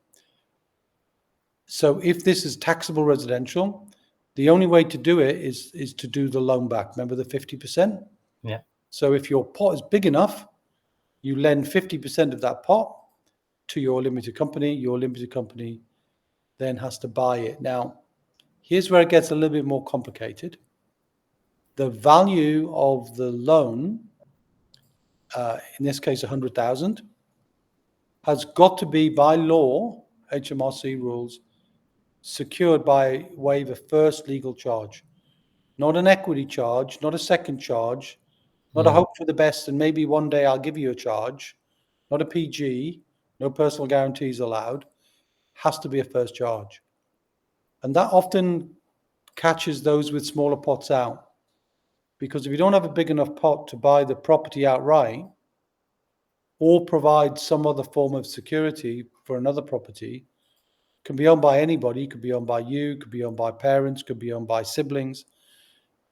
So if this is taxable residential, the only way to do it is to do the loan back. Remember the 50%? Yeah. So if your pot is big enough, you lend 50% of that pot to your limited company. Your limited company then has to buy it. Now, here's where it gets a little bit more complicated. The value of the loan, in this case 100,000, has got to be, by law, HMRC rules, secured by way of a first legal charge, not an equity charge, not a second charge, not a hope for the best and maybe one day I'll give you a charge, not a PG, no personal guarantees allowed, has to be a first charge. And that often catches those with smaller pots out, because if you don't have a big enough pot to buy the property outright or provide some other form of security for another property, can be owned by anybody, could be owned by you, could be owned by parents, could be owned by siblings,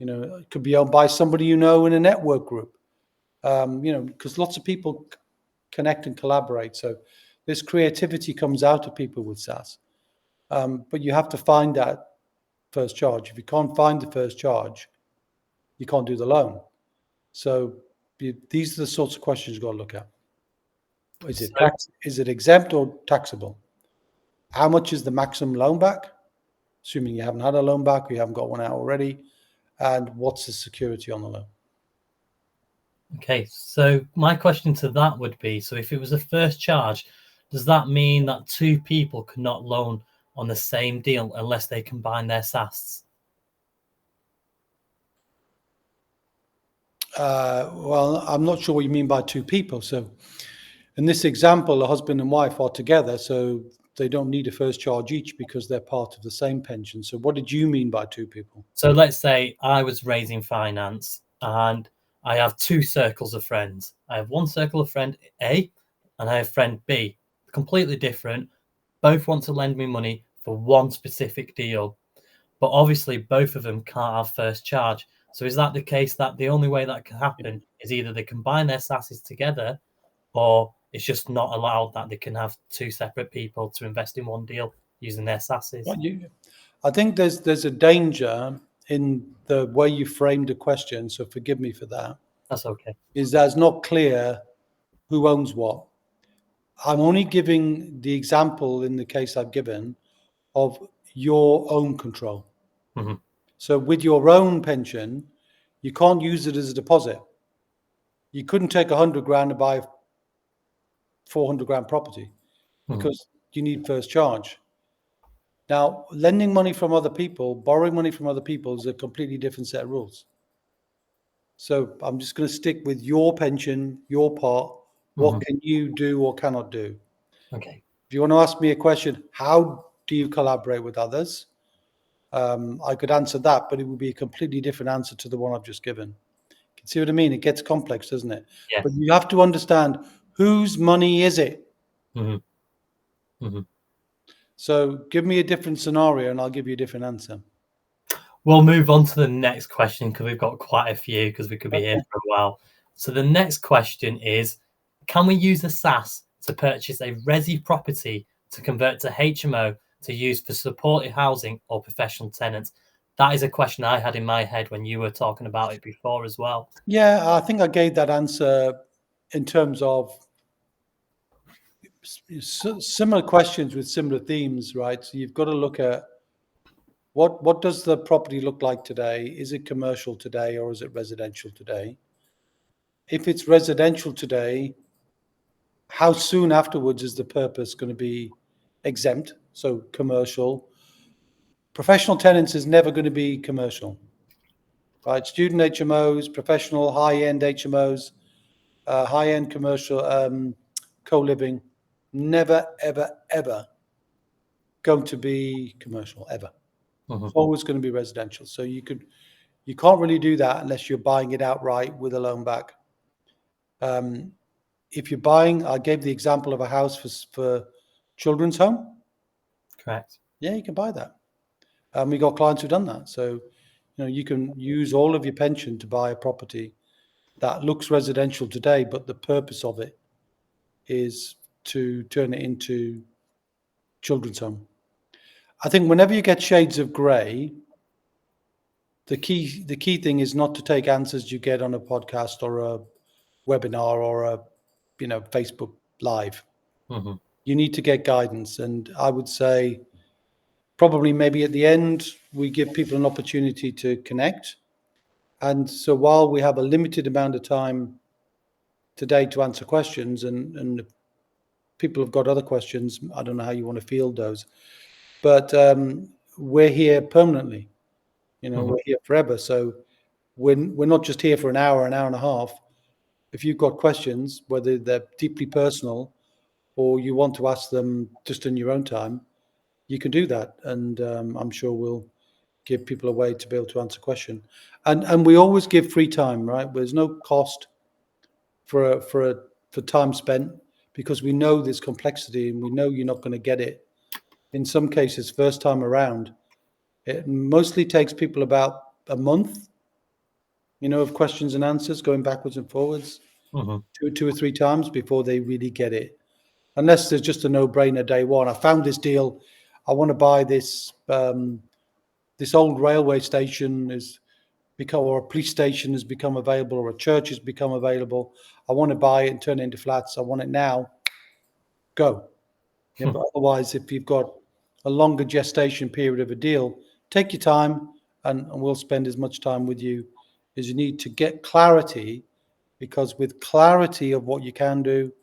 it could be owned by somebody in a network group, because lots of people connect and collaborate. So this creativity comes out of people with SSAS. But you have to find that first charge. If you can't find the first charge, you can't do the loan. So these are the sorts of questions you've got to look at. Is it exempt or taxable? How much is the maximum loan back? Assuming you haven't had a loan back or you haven't got one out already. And what's the security on the loan? Okay, so my question to that would be, so if it was a first charge, does that mean that two people cannot loan on the same deal unless they combine their SSAS? Well, I'm not sure what you mean by two people. So in this example, a husband and wife are together, so they don't need a first charge each because they're part of the same pension. So what did you mean by two people? So let's say I was raising finance and I have two circles of friends. I have one circle of friend A and I have friend B, completely different. Both want to lend me money for one specific deal, but obviously both of them can't have first charge. So is that the case that the only way that can happen is either they combine their SSASs together, or it's just not allowed that they can have two separate people to invest in one deal using their SSASs? I think there's a danger in the way you framed the question, so forgive me for that, That's okay. is that it's not clear who owns what. I'm only giving the example in the case I've given of your own control. Mm-hmm. So with your own pension, you can't use it as a deposit. You couldn't take 100 grand and buy 400 grand property because you need first charge. Now, lending money from other people, borrowing money from other people is a completely different set of rules. So I'm just going to stick with your pension, your part. What can you do or cannot do? Okay. If you want to ask me a question, how do you collaborate with others? I could answer that, but it would be a completely different answer to the one I've just given. You can see what I mean? It gets complex, doesn't it? Yeah. But you have to understand whose money is it? Mm-hmm. Mm-hmm. So give me a different scenario and I'll give you a different answer. We'll move on to the next question because we've got quite a few because we could be here for a while. So the next question is, can we use a SSAS to purchase a resi property to convert to HMO to use for supported housing or professional tenants? That is a question I had in my head when you were talking about it before as well. Yeah, I think I gave that answer in terms of similar questions with similar themes, right? So you've got to look at what does the property look like today? Is it commercial today or is it residential today? If it's residential today, how soon afterwards is the purpose going to be exempt? So commercial. Professional tenants is never going to be commercial, right? Student HMOs, professional high-end HMOs, high-end commercial co-living, never, ever, ever going to be commercial, ever. It's always going to be residential. So you can't really do that unless you're buying it outright with a loan back. If you're buying, I gave the example of a house for children's home. Correct. Yeah, you can buy that. We got clients who've done that. So, you can use all of your pension to buy a property that looks residential today, but the purpose of it is to turn it into children's home. I think whenever you get shades of grey, the key thing is not to take answers you get on a podcast or a webinar or a Facebook Live. You need to get guidance, and I would say probably maybe at the end we give people an opportunity to connect. And so while we have a limited amount of time today to answer questions, and people have got other questions, I don't know how you want to field those, but we're here permanently. We're here forever. So we're not just here for an hour and a half. If you've got questions, whether they're deeply personal or you want to ask them just in your own time, you can do that. And I'm sure we'll give people a way to be able to answer a question. And we always give free time, right? There's no cost for time spent because we know there's complexity and we know you're not going to get it. In some cases, first time around, it mostly takes people about a month, of questions and answers going backwards and forwards, two or three times before they really get it. Unless there's just a no-brainer day one. I found this deal. I want to buy this. This old railway station or a police station has become available, or a church has become available. I want to buy it and turn it into flats. I want it now. Go. But otherwise, if you've got a longer gestation period of a deal, take your time, and we'll spend as much time with you as you need to get clarity. Because with clarity of what you can do,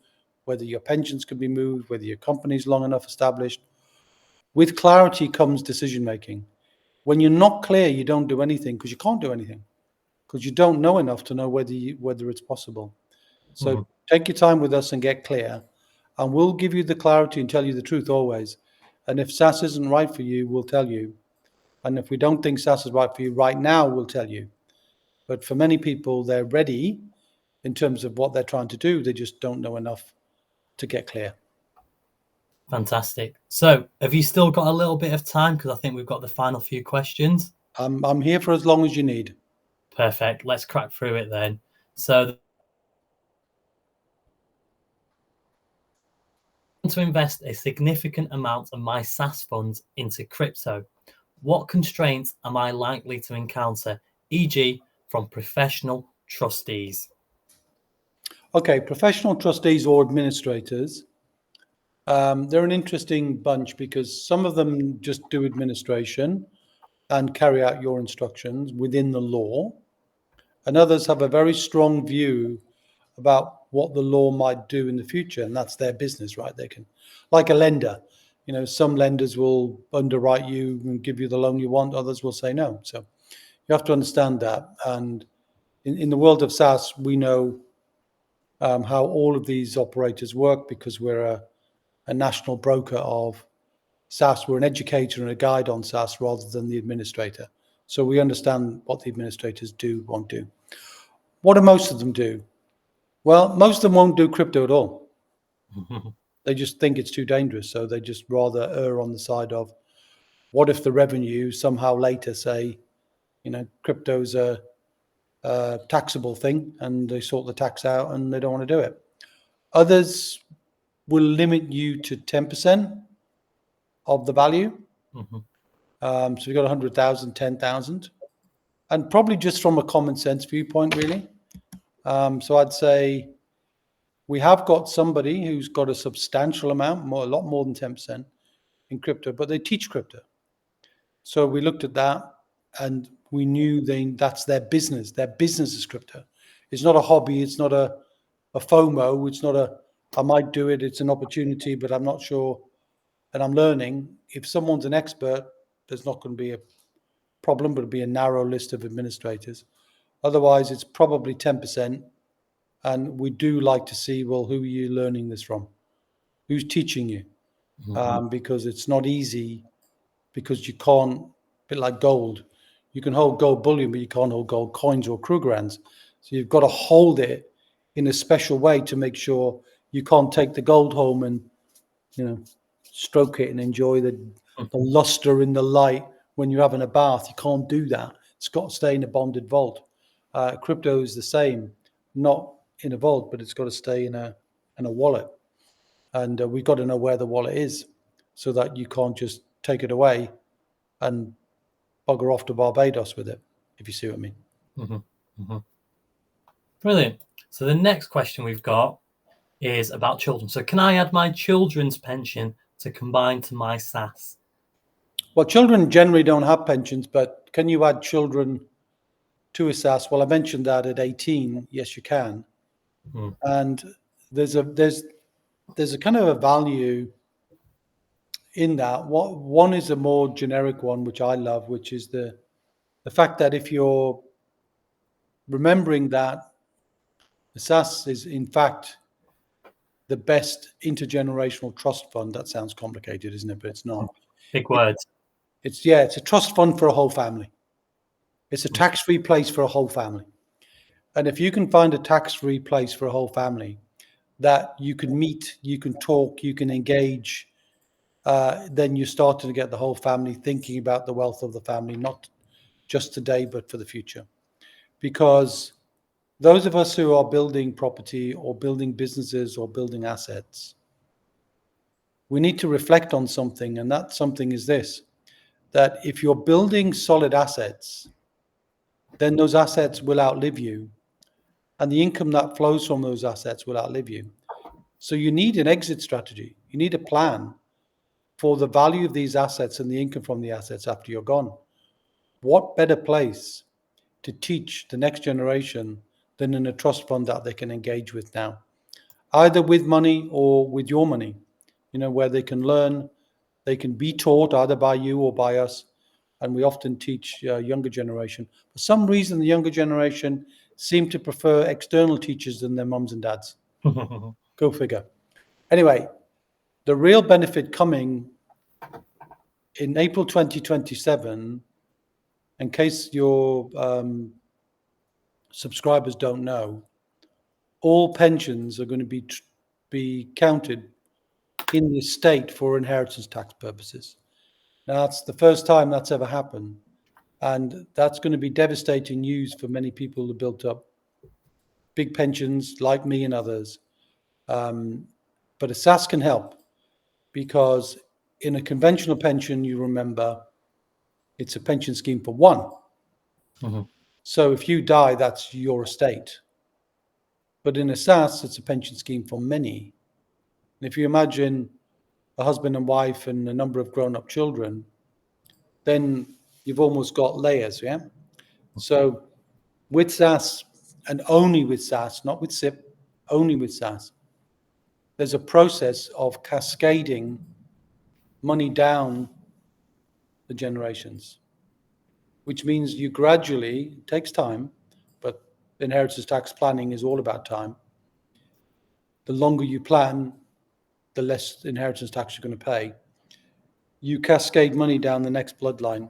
whether your pensions can be moved, whether your company's long enough established, With clarity comes decision making. When you're not clear, you don't do anything because you can't do anything because you don't know enough to know whether it's possible. So take your time with us and get clear, and we'll give you the clarity and tell you the truth always. And if SSAS isn't right for you, we'll tell you. And if we don't think SSAS is right for you right now, we'll tell you. But for many people, they're ready in terms of what they're trying to do. They just don't know enough to get clear. Fantastic. So have you still got a little bit of time? Because I think we've got the final few questions. I'm here for as long as you need. Perfect. Let's crack through it then. So to invest a significant amount of my SaaS funds into crypto, what constraints am I likely to encounter, e.g. from professional trustees? Okay, professional trustees or administrators, they're an interesting bunch because some of them just do administration and carry out your instructions within the law, and others have a very strong view about what the law might do in the future, and that's their business, right? They can, like a lender, some lenders will underwrite you and give you the loan you want, others will say no. So you have to understand that. And in the world of SaaS, we know how all of these operators work because we're a national broker of SaaS. We're an educator and a guide on SaaS rather than the administrator. So we understand what the administrators do, won't do. What do most of them do? Well, most of them won't do crypto at all. They just think it's too dangerous. So they just rather err on the side of what if the revenue somehow later say, crypto's a taxable thing and they sort the tax out and they don't want to do it. Others will limit you to 10% of the value. So you've got 100,000, 10,000, and probably just from a common sense viewpoint, really. So I'd say we have got somebody who's got a substantial amount, a lot more than 10% in crypto, but they teach crypto. So we looked at that and we knew that's their business. Their business is crypto. It's not a hobby. It's not a FOMO. It's not I might do it. It's an opportunity, but I'm not sure. And I'm learning. If someone's an expert, there's not going to be a problem, but it'll be a narrow list of administrators. Otherwise, it's probably 10%. And we do like to see, well, who are you learning this from? Who's teaching you? Because it's not easy, because you can't, a bit like gold. You can hold gold bullion, but you can't hold gold coins or Krugerrands. So you've got to hold it in a special way to make sure you can't take the gold home and, stroke it and enjoy the luster in the light when you're having a bath. You can't do that. It's got to stay in a bonded vault. Crypto is the same, not in a vault, but it's got to stay in a wallet. And we've got to know where the wallet is so that you can't just take it away and bugger off to Barbados with it, if you see what I mean. Brilliant. So the next question we've got is about children. So can I add my children's pension to combine to my SaaS? Well, children generally don't have pensions, but can you add children to a SaaS? Well, I mentioned that at 18, yes, you can. And there's a kind of a value in that. One is a more generic one, which I love, which is the fact that if you're remembering that the SaaS is in fact the best intergenerational trust fund. That sounds complicated, isn't it? But it's not. Big words. It's a trust fund for a whole family. It's a tax-free place for a whole family. And if you can find a tax-free place for a whole family that you can meet, you can talk, you can engage, then you're starting to get the whole family thinking about the wealth of the family, not just today, but for the future. Because those of us who are building property or building businesses or building assets, we need to reflect on something, and that something is this, that if you're building solid assets, then those assets will outlive you, and the income that flows from those assets will outlive you. So you need an exit strategy. You need a plan for the value of these assets and the income from the assets after you're gone. What better place to teach the next generation than in a trust fund that they can engage with now, either with money or with your money, where they can learn, They can be taught either by you or by us, and we often teach younger generation. For some reason, the younger generation seem to prefer external teachers than their mums and dads. Go figure. Anyway, the real benefit coming in April 2027, in case your subscribers don't know, all pensions are going to be counted in the estate for inheritance tax purposes. Now, that's the first time that's ever happened, and that's going to be devastating news for many people who built up big pensions like me and others. But a SSAS can help, because in a conventional pension, you remember, it's a pension scheme for one. So if you die, that's your estate. But in a SSAS, it's a pension scheme for many. And if you imagine a husband and wife and a number of grown-up children, then you've almost got layers, yeah? So with SSAS, and only with SSAS, not with SIP, only with SSAS, there's a process of cascading money down the generations, which means you gradually, it takes time, but inheritance tax planning is all about time. The longer you plan, the less inheritance tax you're going to pay. You cascade money down the next bloodline.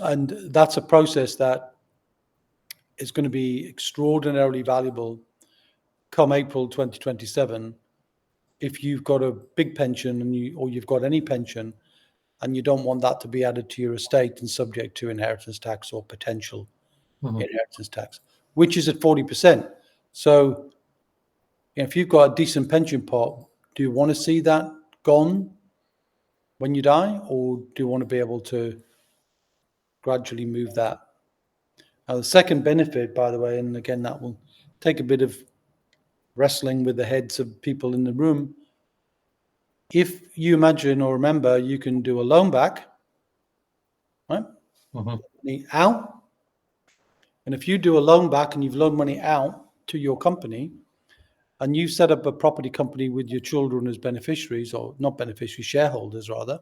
And that's a process that is going to be extraordinarily valuable come April 2027. If you've got a big pension or you've got any pension, and you don't want that to be added to your estate and subject to inheritance tax or potential inheritance tax, which is at 40%. So if you've got a decent pension pot, do you want to see that gone when you die, or do you want to be able to gradually move that? Now, the second benefit, by the way, and again, that will take a bit of wrestling with the heads of people in the room. If you imagine or remember, you can do a loan back, right? Money out. And if you do a loan back and you've loaned money out to your company, and you set up a property company with your children as beneficiaries, or not beneficiaries, shareholders rather,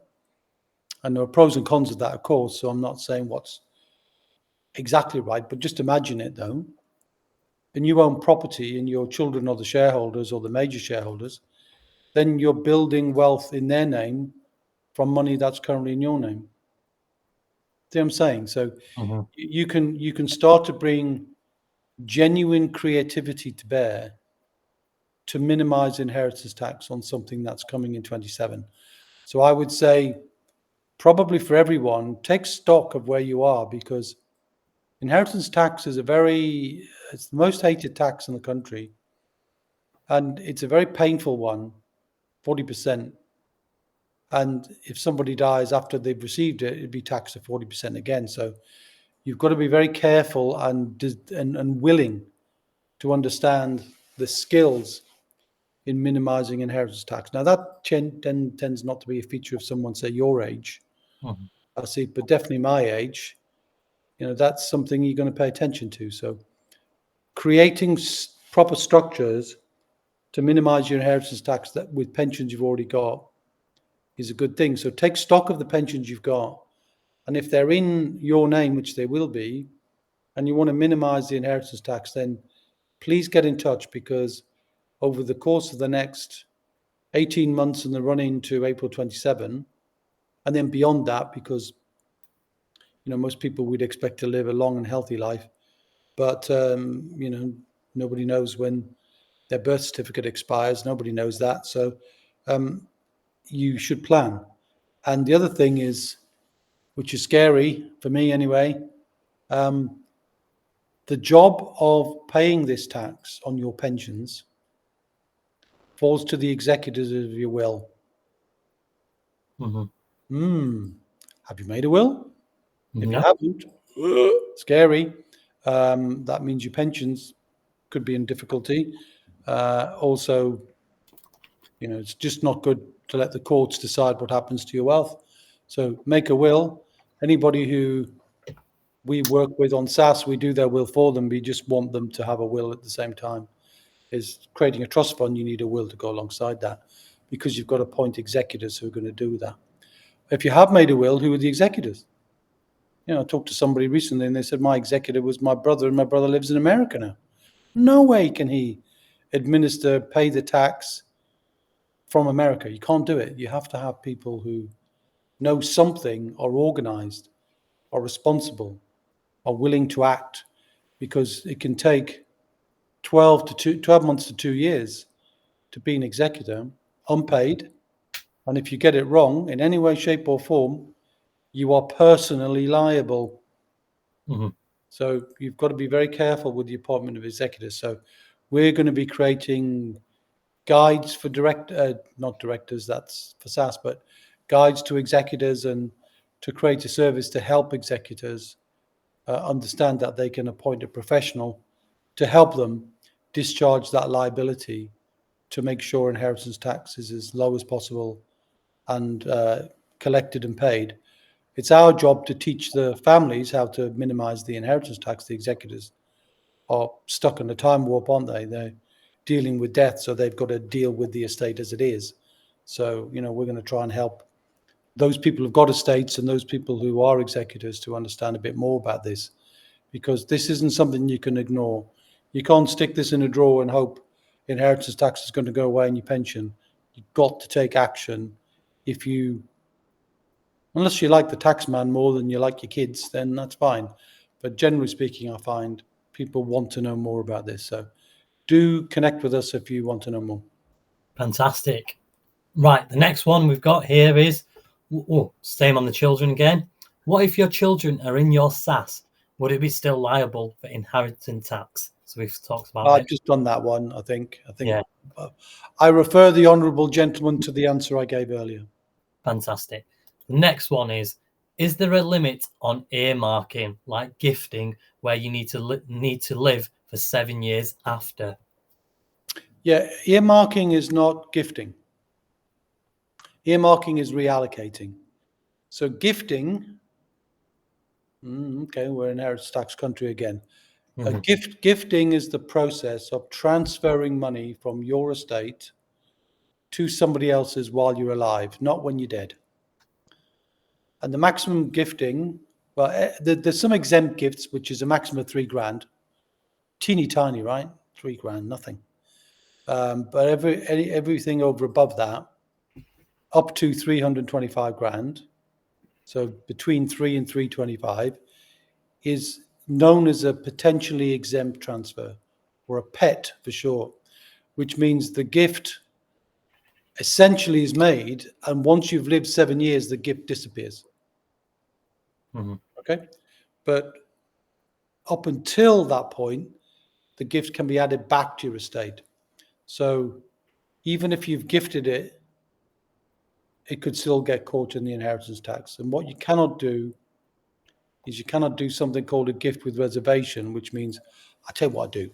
and there are pros and cons of that, of course, so I'm not saying what's exactly right, but just imagine it though. And you own property and your children are the shareholders or the major shareholders, then you're building wealth in their name from money that's currently in your name. See what I'm saying? So you can start to bring genuine creativity to bear to minimize inheritance tax on something that's coming in 27. So I would say, probably for everyone, take stock of where you are, because inheritance tax is it's the most hated tax in the country. And it's a very painful one, 40%. And if somebody dies after they've received it, it'd be taxed at 40% again. So you've got to be very careful and willing to understand the skills in minimizing inheritance tax. Now, that tends not to be a feature of someone, say, your age. I see, but definitely my age, that's something you're going to pay attention to. So creating proper structures to minimize your inheritance tax that with pensions you've already got is a good thing. So take stock of the pensions you've got. And if they're in your name, which they will be, and you want to minimize the inheritance tax, then please get in touch, because over the course of the next 18 months and the run into April 27, and then beyond that, because most people would expect to live a long and healthy life, but nobody knows when their birth certificate expires. Nobody knows that. So you should plan. And the other thing is, which is scary for me anyway, the job of paying this tax on your pensions falls to the executors of your will. Have you made a will? If you haven't, scary. That means your pensions could be in difficulty. Also, it's just not good to let the courts decide what happens to your wealth. So make a will. Anybody who we work with on SSAS, we do their will for them. We just want them to have a will at the same time. Is creating a trust fund, you need a will to go alongside that, because you've got to appoint executors who are going to do that. If you have made a will, who are the executors? I talked to somebody recently and they said, my executor was my brother and my brother lives in America now. No way can he pay the tax from America. You can't do it. You have to have people who know something, are organized, are responsible, are willing to act, because it can take 12 months to 2 years to be an executor, unpaid. And if you get it wrong in any way, shape, or form, you are personally liable. Mm-hmm. So you've got to be very careful with the appointment of executors. So we're going to be creating guides for not directors, that's for SSAS, but guides to executors, and to create a service to help executors understand that they can appoint a professional to help them discharge that liability, to make sure inheritance tax is as low as possible and collected and paid. It's our job to teach the families how to minimize the inheritance tax. The executors are stuck in a time warp, aren't they? They're dealing with death, so they've got to deal with the estate as it is. So, we're going to try and help those people who've got estates and those people who are executors to understand a bit more about this, because this isn't something you can ignore. You can't stick this in a drawer and hope inheritance tax is going to go away in your pension. You've got to take action. Unless you like the tax man more than you like your kids, then that's fine. But generally speaking, I find people want to know more about this. So do connect with us if you want to know more. Fantastic. Right, the next one we've got here is, same on the children again. What if your children are in your SSAS? Would it be still liable for inheritance tax? So we've talked about I've it. just done that one, I think. Yeah. I refer the honourable gentleman to the answer I gave earlier. Fantastic. The next one is there a limit on earmarking, like gifting, where you need to live for 7 years after? Yeah, earmarking is not gifting. Earmarking is reallocating. So gifting, okay, we're in inheritance tax country again. Mm-hmm. Gifting is the process of transferring money from your estate to somebody else's while you're alive, not when you're dead. And the maximum gifting, well, there's some exempt gifts, which is a maximum of $3,000. Teeny tiny, right? $3,000, nothing. But everything over above that, up to 325 grand, so between 3 and 325, is known as a potentially exempt transfer, or a PET for short, which means the gift essentially is made, and once you've lived 7 years, the gift disappears. Mm-hmm. Okay? But up until that point, the gift can be added back to your estate. So even if you've gifted it, it could still get caught in the inheritance tax. And what you cannot do is you cannot do something called a gift with reservation, which means, I tell you what I do.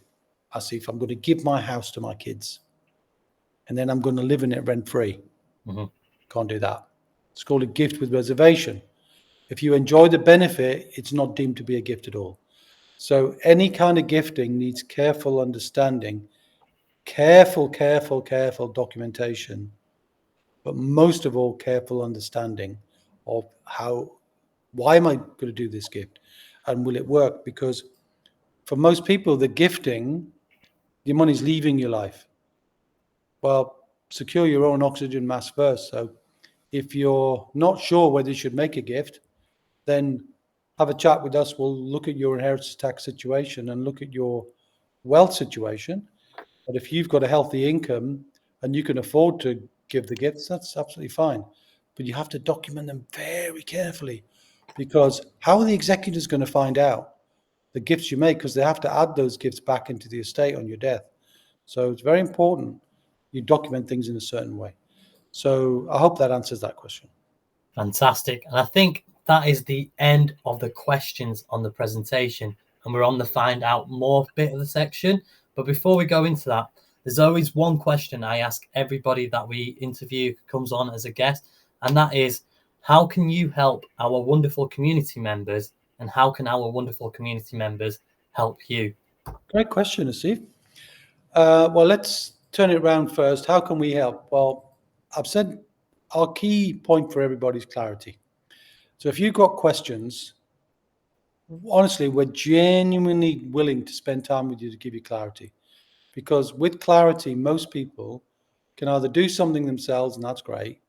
I see if I'm going to give my house to my kids and then I'm going to live in it rent free. Mm-hmm. Can't do that. It's called a gift with reservation. If you enjoy the benefit, it's not deemed to be a gift at all. So any kind of gifting needs careful understanding, careful documentation, but most of all, careful understanding of why am I going to do this gift? And will it work? Because for most people, the gifting, your money's leaving your life. Well, secure your own oxygen mask first. So if you're not sure whether you should make a gift, then have a chat with us. We'll look at your inheritance tax situation and look at your wealth situation. But if you've got a healthy income and you can afford to give the gifts, that's absolutely fine. But you have to document them very carefully, because how are the executors going to find out the gifts you make? Because they have to add those gifts back into the estate on your death. So it's very important you document things in a certain way. So I hope that answers that question. Fantastic. And I think that is the end of the questions on the presentation. And we're on the find out more bit of the section. But before we go into that, there's always one question I ask everybody that we interview who comes on as a guest. And that is, how can you help our wonderful community members? And how can our wonderful community members help you? Great question, Asif. Well, let's turn it around first. How can we help? Well, I've said our key point for everybody is clarity. So if you've got questions, honestly, we're genuinely willing to spend time with you to give you clarity. Because with clarity, most people can either do something themselves, and that's great,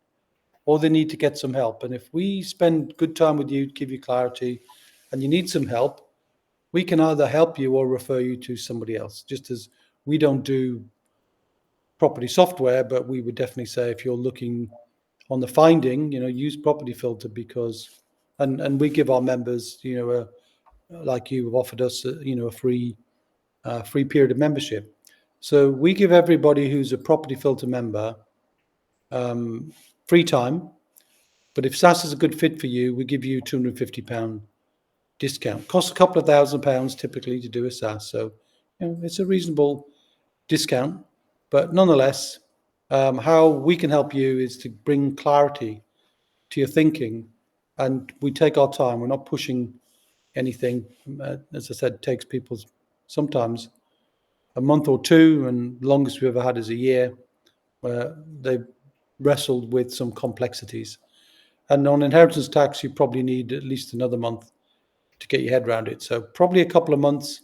or they need to get some help. And if we spend good time with you to give you clarity and you need some help, we can either help you or refer you to somebody else. Just as we don't do property software, but we would definitely say if you're looking on the finding, use Property Filter because, and we give our members, like you have offered us, a free period of membership. So we give everybody who's a Property Filter member free time. But if SSAS is a good fit for you, we give you £250 discount. Costs a couple of £1,000 typically to do a SSAS, so it's a reasonable discount. But nonetheless, how we can help you is to bring clarity to your thinking, and we take our time. We're not pushing anything. As I said, it takes people sometimes a month or two, and the longest we've ever had is a year, where they've wrestled with some complexities. And on inheritance tax, you probably need at least another month to get your head around it. So probably a couple of months,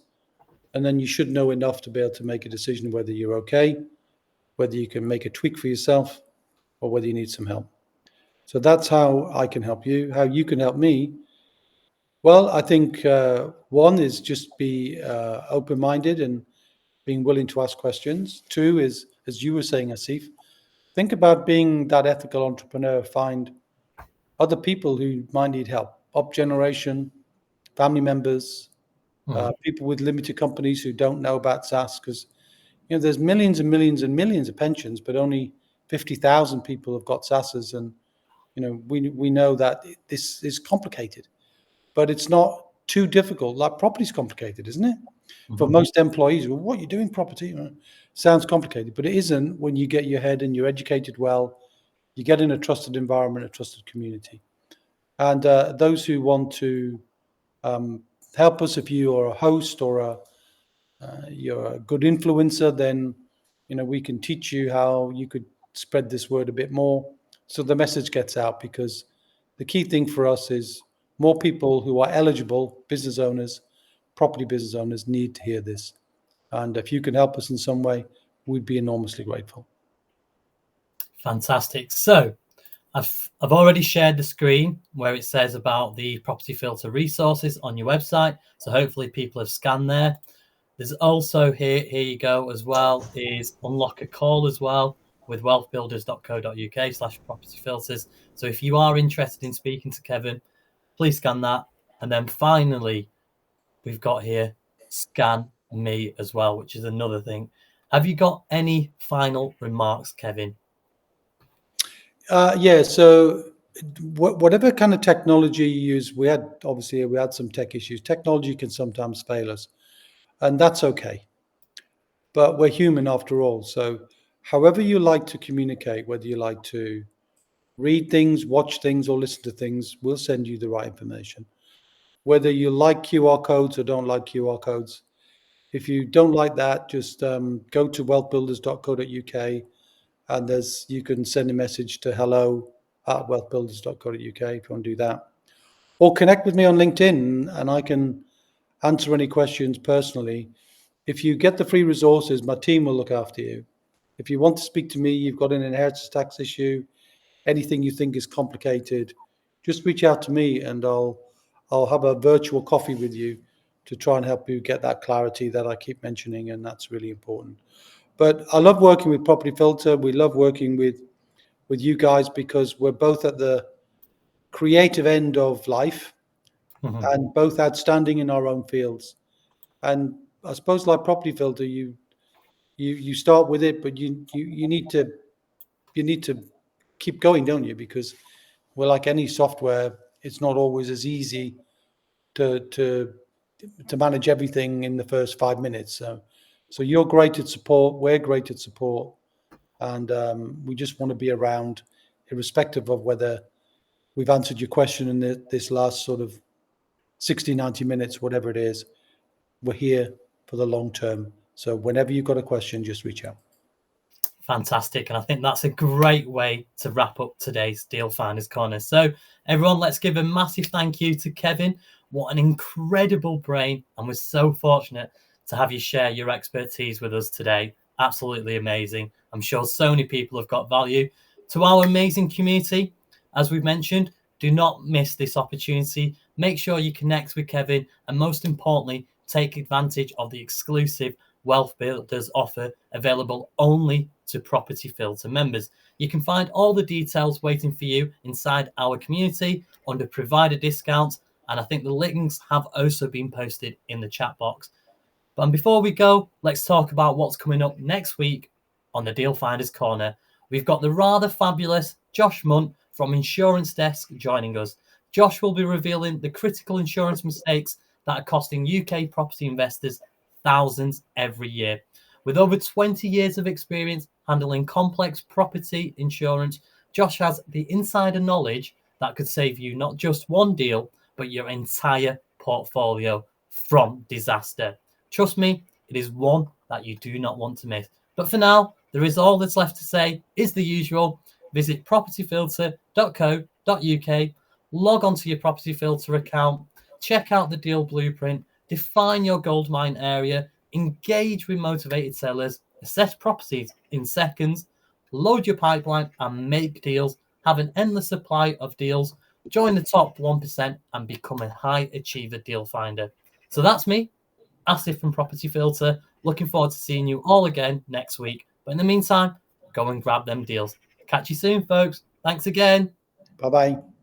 and then you should know enough to be able to make a decision whether you're okay, whether you can make a tweak for yourself, or whether you need some help. So that's how I can help you. How you can help me? Well, I think one is just be open-minded and being willing to ask questions. Two is, as you were saying, Asif, think about being that ethical entrepreneur. Find other people who might need help, up generation, family members, people with limited companies who don't know about SSAS, because there's millions and millions and millions of pensions, but only 50,000 people have got SSASs, and we know that this is complicated, but it's not too difficult. Like property's complicated, isn't it? For most employees, well, what are you doing property? Sounds complicated, but it isn't when you get your head and you're educated well, you get in a trusted environment, a trusted community. And those who want to help us, if you are a host or you're a good influencer, then we can teach you how you could spread this word a bit more so the message gets out. Because the key thing for us is more people who are eligible, business owners, property business owners, need to hear this. And if you can help us in some way, we'd be enormously grateful. Fantastic. So I've already shared the screen where it says about the Property Filter resources on your website. So hopefully people have scanned there. There's also here you go as well, is unlock a call as well with wealthbuilders.co.uk/property filters. So if you are interested in speaking to Kevin, please scan that. And then finally, we've got here, scan me as well, which is another thing. Have you got any final remarks, Kevin? Yeah, so whatever kind of technology you use, we had some tech issues. Technology can sometimes fail us, and that's okay. But we're human after all. So however you like to communicate, whether you like to read things, watch things, or listen to things, we'll send you the right information. Whether you like QR codes or don't like QR codes, if you don't like that, just go to wealthbuilders.co.uk, and you can send a message to hello@wealthbuilders.co.uk if you want to do that. Or connect with me on LinkedIn, and I can answer any questions personally. If you get the free resources, my team will look after you. If you want to speak to me, you've got an inheritance tax issue, anything you think is complicated, just reach out to me, and I'll have a virtual coffee with you to try and help you get that clarity that I keep mentioning, and that's really important. But I love working with Property Filter. We love working with you guys because we're both at the creative end of life and both outstanding in our own fields. And I suppose like Property Filter, you start with it, but you need to keep going, don't you? Because we're like any software, it's not always as easy to manage everything in the first 5 minutes. So you're great at support, we're great at support, and we just want to be around, irrespective of whether we've answered your question in this last sort of 60, 90 minutes, whatever it is. We're here for the long term. So whenever you've got a question, just reach out. Fantastic. And I think that's a great way to wrap up today's Deal Finders Corner. So, everyone, let's give a massive thank you to Kevin. What an incredible brain. And we're so fortunate to have you share your expertise with us today. Absolutely amazing. I'm sure so many people have got value. To our amazing community, as we've mentioned, do not miss this opportunity. Make sure you connect with Kevin. And most importantly, take advantage of the exclusive Wealth Builders offer available only to Property Filter members. You can find all the details waiting for you inside our community under provider discounts, and I think the links have also been posted in the chat box. But before we go, let's talk about what's coming up next week on the Deal Finders Corner. We've got the rather fabulous Josh Munt from Insurance Desk joining us. Josh will be revealing the critical insurance mistakes that are costing UK property investors thousands every year. With over 20 years of experience handling complex property insurance, Josh has the insider knowledge that could save you not just one deal, but your entire portfolio from disaster. Trust me, it is one that you do not want to miss. But for now, there is all that's left to say is the usual. Visit propertyfilter.co.uk, log onto your Property Filter account, check out the deal blueprint, define your goldmine area, engage with motivated sellers, assess properties in seconds, load your pipeline and make deals, have an endless supply of deals, join the top 1% and become a high achiever deal finder. So that's me, Asif from Property Filter. Looking forward to seeing you all again next week. But in the meantime, go and grab them deals. Catch you soon, folks. Thanks again. Bye-bye.